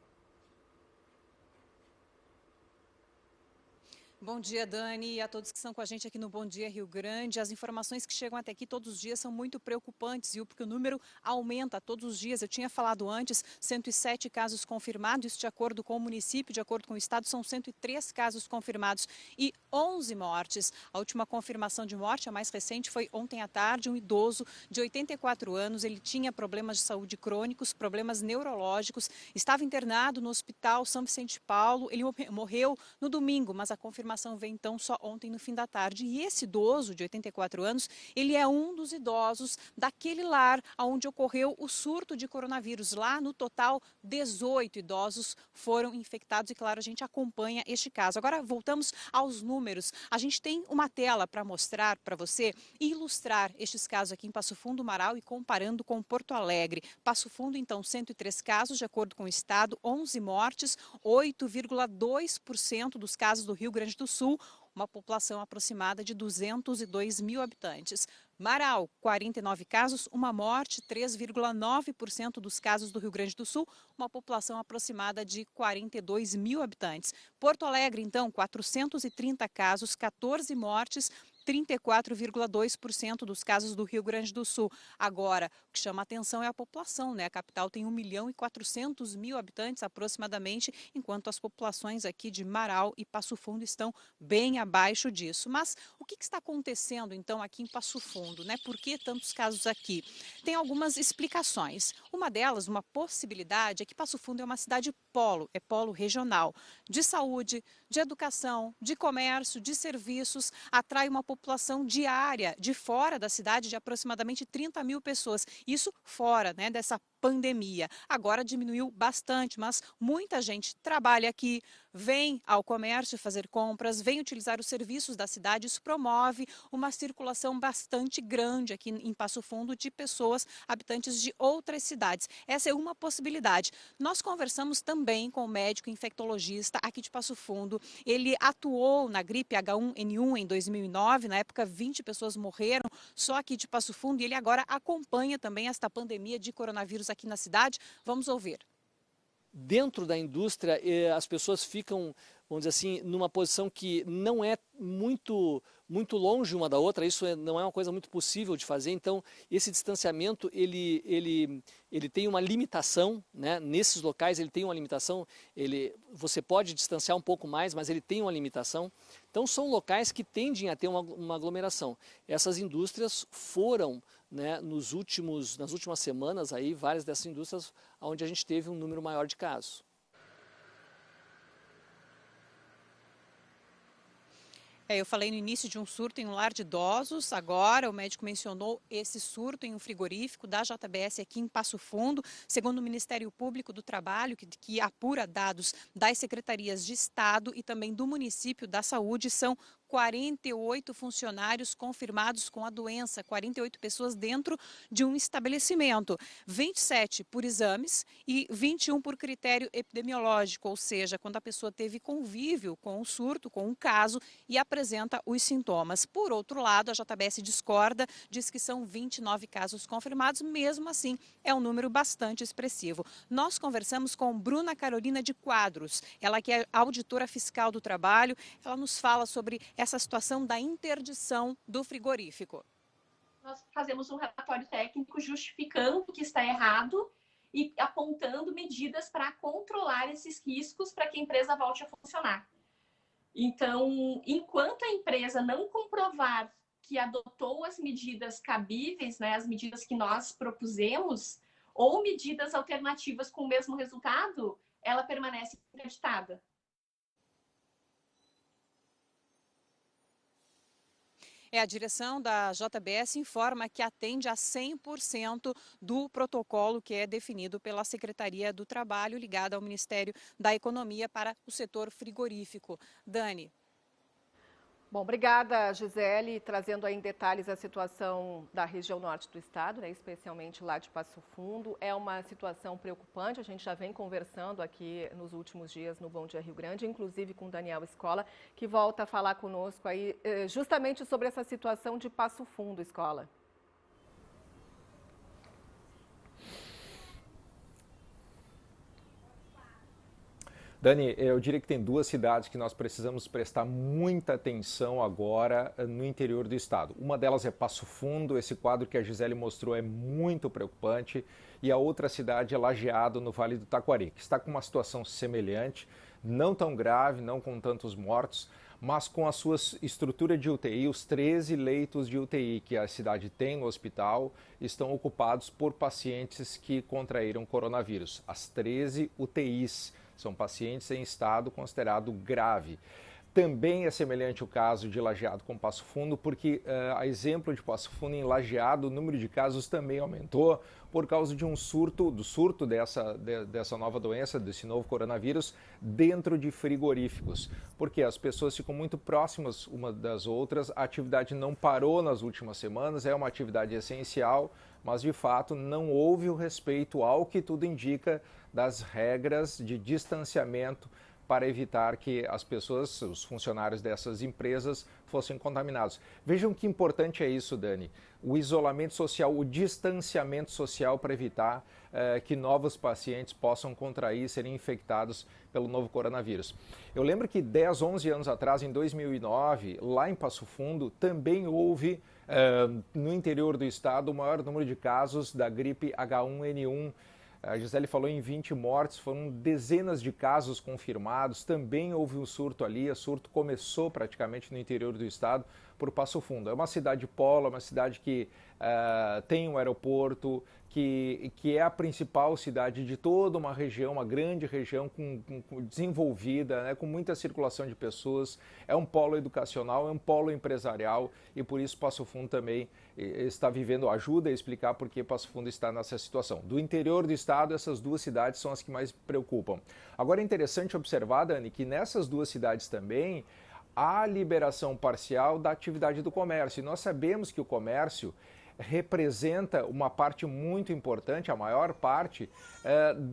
Bom dia, Dani, e a todos que estão com a gente aqui no Bom Dia Rio Grande. As informações que chegam até aqui todos os dias são muito preocupantes, viu? Porque o número aumenta todos os dias. Eu tinha falado antes, 107 casos confirmados, isso de acordo com o município, de acordo com o estado, são 103 casos confirmados e 11 mortes. A última confirmação de morte, a mais recente, foi ontem à tarde, um idoso de 84 anos. Ele tinha problemas de saúde crônicos, problemas neurológicos, estava internado no Hospital São Vicente de Paulo. Ele morreu no domingo, mas a confirmação veio então só ontem no fim da tarde. E esse idoso de 84 anos, ele é um dos idosos daquele lar onde ocorreu o surto de coronavírus. Lá, no total, 18 idosos foram infectados e, claro, a gente acompanha este caso. Agora, voltamos aos números. A gente tem uma tela para mostrar para você e ilustrar estes casos aqui em Passo Fundo, Marau e comparando com Porto Alegre. Passo Fundo, então, 103 casos, de acordo com o estado, 11 mortes, 8,2% dos casos do Rio Grande do Sul, uma população aproximada de 202 mil habitantes. Marau, 49 casos, uma morte, 3,9% dos casos do Rio Grande do Sul, uma população aproximada de 42 mil habitantes. Porto Alegre, então, 430 casos, 14 mortes, 34,2% dos casos do Rio Grande do Sul. Agora, o que chama a atenção é a população, né? A capital tem 1.400.000 habitantes aproximadamente, enquanto as populações aqui de Marau e Passo Fundo estão bem abaixo disso. Mas o que está acontecendo, então, aqui em Passo Fundo, né? Por que tantos casos aqui? Tem algumas explicações. Uma delas, uma possibilidade, é que Passo Fundo é uma cidade polo, é polo regional, de saúde, de educação, de comércio, de serviços, atrai uma população diária de fora da cidade de aproximadamente 30 mil pessoas. Isso fora, né, dessa pandemia. Agora diminuiu bastante, mas muita gente trabalha aqui, vem ao comércio fazer compras, vem utilizar os serviços da cidade. Isso promove uma circulação bastante grande aqui em Passo Fundo de pessoas habitantes de outras cidades. Essa é uma possibilidade. Nós conversamos também com o médico infectologista aqui de Passo Fundo. Ele atuou na gripe H1N1 em 2009, na época 20 pessoas morreram só aqui de Passo Fundo, e ele agora acompanha também esta pandemia de coronavírus aqui na cidade. Vamos ouvir. Dentro da indústria, as pessoas ficam, vamos dizer assim, numa posição que não é muito longe uma da outra. Isso não é uma coisa muito possível de fazer. Então, esse distanciamento, ele tem uma limitação, né? Nesses locais ele tem uma limitação. Você pode distanciar um pouco mais, mas ele tem uma limitação. Então, são locais que tendem a ter uma aglomeração. Essas indústrias foram, né, nas últimas semanas, aí, várias dessas indústrias onde a gente teve um número maior de casos. Eu falei no início de um surto em um lar de idosos, agora o médico mencionou esse surto em um frigorífico da JBS aqui em Passo Fundo. Segundo o Ministério Público do Trabalho, que apura dados das secretarias de Estado e também do município da Saúde, são 48 funcionários confirmados com a doença, 48 pessoas dentro de um estabelecimento, 27 por exames e 21 por critério epidemiológico, ou seja, quando a pessoa teve convívio com o surto, com um caso e apresenta os sintomas. Por outro lado, a JBS discorda, diz que são 29 casos confirmados, mesmo assim é um número bastante expressivo. Nós conversamos com Bruna Carolina de Quadros, ela que é auditora fiscal do trabalho, ela nos fala sobre essa situação da interdição do frigorífico. Nós fazemos um relatório técnico justificando que está errado e apontando medidas para controlar esses riscos para que a empresa volte a funcionar. Então, enquanto a empresa não comprovar que adotou as medidas cabíveis, né, as medidas que nós propusemos, ou medidas alternativas com o mesmo resultado, ela permanece interditada. A direção da JBS informa que atende a 100% do protocolo que é definido pela Secretaria do Trabalho, ligada ao Ministério da Economia para o setor frigorífico. Dani. Bom, obrigada, Gisele, trazendo aí em detalhes a situação da região norte do estado, né, especialmente lá de Passo Fundo. É uma situação preocupante, a gente já vem conversando aqui nos últimos dias no Bom Dia Rio Grande, inclusive com o Daniel Escola, que volta a falar conosco aí justamente sobre essa situação de Passo Fundo, Escola. Dani, eu diria que tem duas cidades que nós precisamos prestar muita atenção agora no interior do estado. Uma delas é Passo Fundo, esse quadro que a Gisele mostrou é muito preocupante, e a outra cidade é Lajeado, no Vale do Taquari, que está com uma situação semelhante, não tão grave, não com tantos mortos, mas com a sua estrutura de UTI, os 13 leitos de UTI que a cidade tem no hospital estão ocupados por pacientes que contraíram coronavírus. As 13 UTIs. São pacientes em estado considerado grave. Também é semelhante o caso de Lajeado com Passo Fundo, porque, a exemplo de Passo Fundo, em Lajeado, o número de casos também aumentou por causa de do surto dessa nova doença, desse novo coronavírus, dentro de frigoríficos. Porque as pessoas ficam muito próximas uma das outras, a atividade não parou nas últimas semanas, é uma atividade essencial, mas de fato não houve o respeito, ao que tudo indica, das regras de distanciamento para evitar que as pessoas, os funcionários dessas empresas, fossem contaminados. Vejam que importante é isso, Dani. O isolamento social, o distanciamento social para evitar que novos pacientes possam contrair e serem infectados pelo novo coronavírus. Eu lembro que 10, 11 anos atrás, em 2009, lá em Passo Fundo, também houve, no interior do estado, o maior número de casos da gripe H1N1. A Gisele falou em 20 mortes, foram dezenas de casos confirmados, também houve um surto ali, o surto começou praticamente no interior do estado por Passo Fundo. É uma cidade polo, é uma cidade que tem um aeroporto, que é a principal cidade de toda uma região, uma grande região desenvolvida, né, com muita circulação de pessoas, é um polo educacional, é um polo empresarial e por isso Passo Fundo também está vivendo, ajuda a explicar por que Passo Fundo está nessa situação. Do interior do estado, essas duas cidades são as que mais preocupam. Agora é interessante observar, Dani, que nessas duas cidades também há liberação parcial da atividade do comércio. E nós sabemos que o comércio representa uma parte muito importante, a maior parte,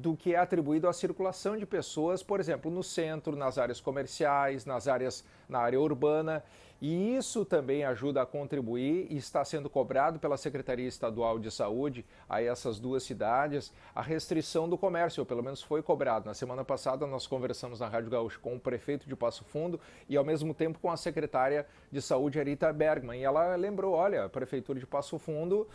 do que é atribuído à circulação de pessoas, por exemplo, no centro, nas áreas comerciais, na área urbana. E isso também ajuda a contribuir e está sendo cobrado pela Secretaria Estadual de Saúde a essas duas cidades a restrição do comércio, ou pelo menos foi cobrado. Na semana passada nós conversamos na Rádio Gaúcha com o prefeito de Passo Fundo e ao mesmo tempo com a secretária de Saúde, Arita Bergman. E ela lembrou, olha, a Prefeitura de Passo Fundo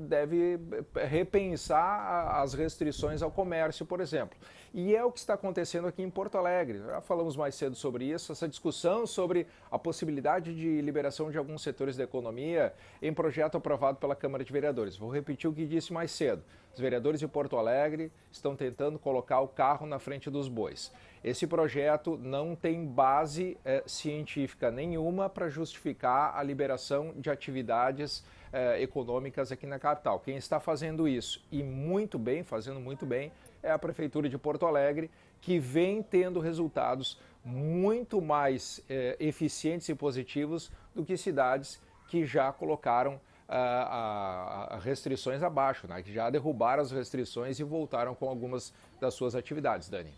deve repensar as restrições ao comércio, por exemplo. E é o que está acontecendo aqui em Porto Alegre. Já falamos mais cedo sobre isso, essa discussão sobre a possibilidade possibilidade de liberação de alguns setores da economia em projeto aprovado pela Câmara de Vereadores. Vou repetir o que disse mais cedo. Os vereadores de Porto Alegre estão tentando colocar o carro na frente dos bois. Esse projeto não tem base científica nenhuma para justificar a liberação de atividades econômicas aqui na capital. Quem está fazendo isso, e muito bem, fazendo muito bem, é a Prefeitura de Porto Alegre, que vem tendo resultados muito mais eficientes e positivos do que cidades que já colocaram restrições abaixo, né? Que já derrubaram as restrições e voltaram com algumas das suas atividades, Dani.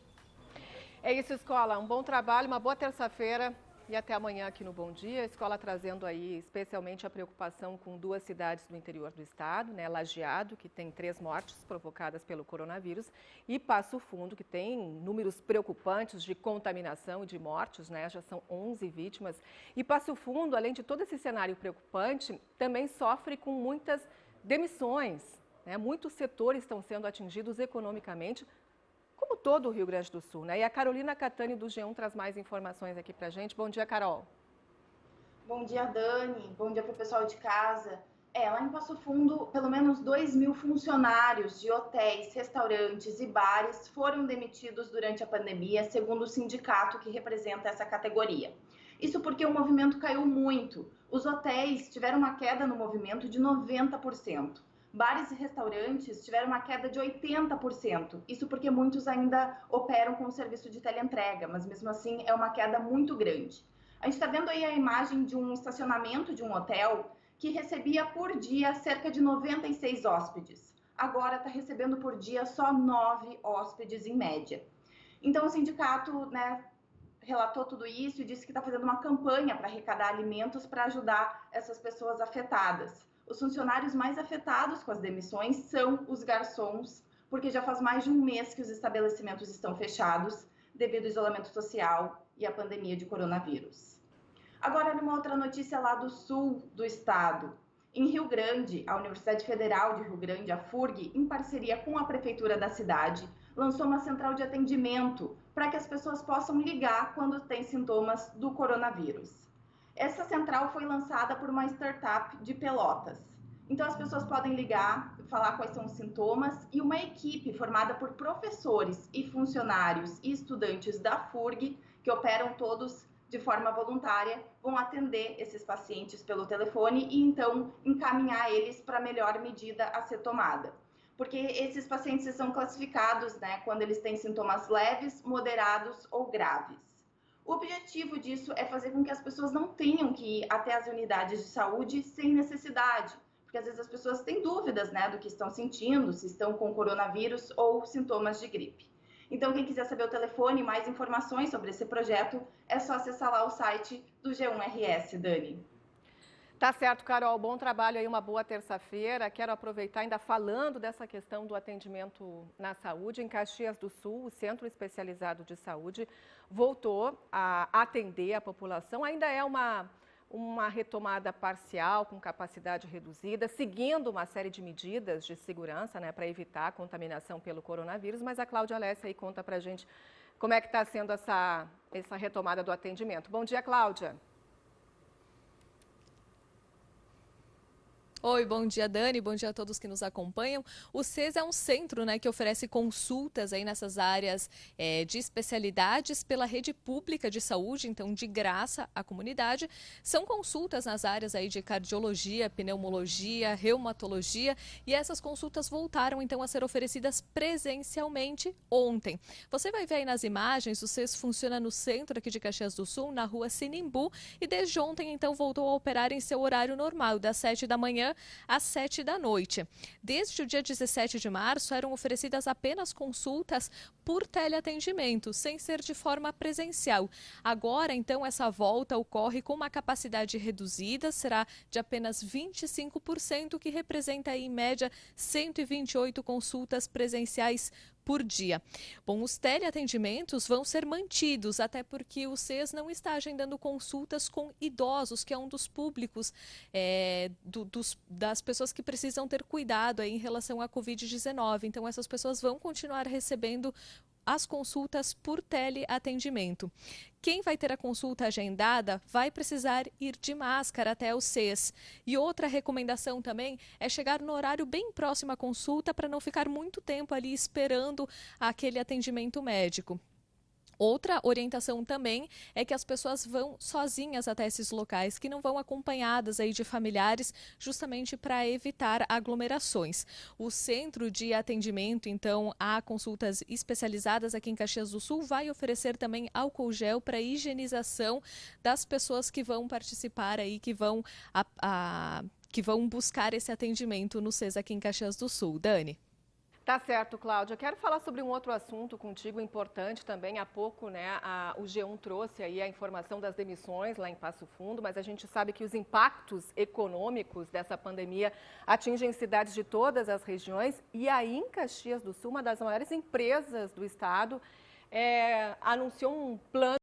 É isso, Escola. Um bom trabalho, uma boa terça-feira e até amanhã aqui no Bom Dia. A Escola trazendo aí especialmente a preocupação com 2 cidades do interior do estado, né? Lajeado, que tem 3 mortes provocadas pelo coronavírus, e Passo Fundo, que tem números preocupantes de contaminação e de mortes, né? Já são 11 vítimas. E Passo Fundo, além de todo esse cenário preocupante, também sofre com muitas demissões, né? Muitos setores estão sendo atingidos economicamente, como todo o Rio Grande do Sul, né? E a Carolina Catani do G1 traz mais informações aqui pra gente. Bom dia, Carol. Bom dia, Dani. Bom dia para o pessoal de casa. Lá em Passo Fundo, pelo menos 2.000 funcionários de hotéis, restaurantes e bares foram demitidos durante a pandemia, segundo o sindicato que representa essa categoria. Isso porque o movimento caiu muito. Os hotéis tiveram uma queda no movimento de 90%. Bares e restaurantes tiveram uma queda de 80%. Isso porque muitos ainda operam com o serviço de teleentrega, mas mesmo assim é uma queda muito grande. A gente está vendo aí a imagem de um estacionamento de um hotel que recebia por dia cerca de 96 hóspedes. Agora está recebendo por dia só 9 hóspedes em média. Então o sindicato, né, relatou tudo isso e disse que está fazendo uma campanha para arrecadar alimentos para ajudar essas pessoas afetadas. Os funcionários mais afetados com as demissões são os garçons, porque já faz mais de um mês que os estabelecimentos estão fechados devido ao isolamento social e à pandemia de coronavírus. Agora, numa outra notícia lá do sul do estado. Em Rio Grande, a Universidade Federal de Rio Grande, a FURG, em parceria com a prefeitura da cidade, lançou uma central de atendimento para que as pessoas possam ligar quando têm sintomas do coronavírus. Essa central foi lançada por uma startup de Pelotas. Então as pessoas podem ligar, falar quais são os sintomas e uma equipe formada por professores e funcionários e estudantes da FURG, que operam todos de forma voluntária, vão atender esses pacientes pelo telefone e então encaminhar eles para a melhor medida a ser tomada. Porque esses pacientes são classificados, né, quando eles têm sintomas leves, moderados ou graves. O objetivo disso é fazer com que as pessoas não tenham que ir até as unidades de saúde sem necessidade, porque às vezes as pessoas têm dúvidas, né, do que estão sentindo, se estão com coronavírus ou sintomas de gripe. Então, quem quiser saber o telefone e mais informações sobre esse projeto, é só acessar lá o site do G1RS, Dani. Tá certo, Carol. Bom trabalho aí, uma boa terça-feira. Quero aproveitar, ainda falando dessa questão do atendimento na saúde, em Caxias do Sul, o Centro Especializado de Saúde voltou a atender a população. Ainda é uma retomada parcial, com capacidade reduzida, seguindo uma série de medidas de segurança, né, para evitar a contaminação pelo coronavírus. Mas a Cláudia Alessia aí conta pra gente como é que está sendo essa retomada do atendimento. Bom dia, Cláudia. Oi, bom dia, Dani, bom dia a todos que nos acompanham. O CES é um centro, né, que oferece consultas aí nessas áreas de especialidades pela rede pública de saúde, então de graça à comunidade. São consultas nas áreas aí de cardiologia, pneumologia, reumatologia, e essas consultas voltaram então a ser oferecidas presencialmente ontem. Você vai ver aí nas imagens, o CES funciona no centro aqui de Caxias do Sul, na rua Sinimbu, e desde ontem então voltou a operar em seu horário normal, das 7 da manhã às 7 da noite. Desde o dia 17 de março, eram oferecidas apenas consultas por teleatendimento, sem ser de forma presencial. Agora, então, essa volta ocorre com uma capacidade reduzida, será de apenas 25%, que representa, em média, 128 consultas presenciais por dia. Bom, os teleatendimentos vão ser mantidos, até porque o CES não está agendando consultas com idosos, que é um dos públicos das pessoas que precisam ter cuidado aí em relação à Covid-19. Então, essas pessoas vão continuar recebendo as consultas por teleatendimento. Quem vai ter a consulta agendada vai precisar ir de máscara até o CES. E outra recomendação também é chegar no horário bem próximo à consulta para não ficar muito tempo ali esperando aquele atendimento médico. Outra orientação também é que as pessoas vão sozinhas até esses locais, que não vão acompanhadas aí de familiares, justamente para evitar aglomerações. O Centro de Atendimento, então, a consultas especializadas aqui em Caxias do Sul, vai oferecer também álcool gel para higienização das pessoas que vão participar aí, que vão buscar esse atendimento no CES aqui em Caxias do Sul. Dani. Tá certo, Cláudia. Quero falar sobre um outro assunto contigo importante também. Há pouco, né, o G1 trouxe aí a informação das demissões lá em Passo Fundo, mas a gente sabe que os impactos econômicos dessa pandemia atingem cidades de todas as regiões e aí em Caxias do Sul, uma das maiores empresas do estado, anunciou um plano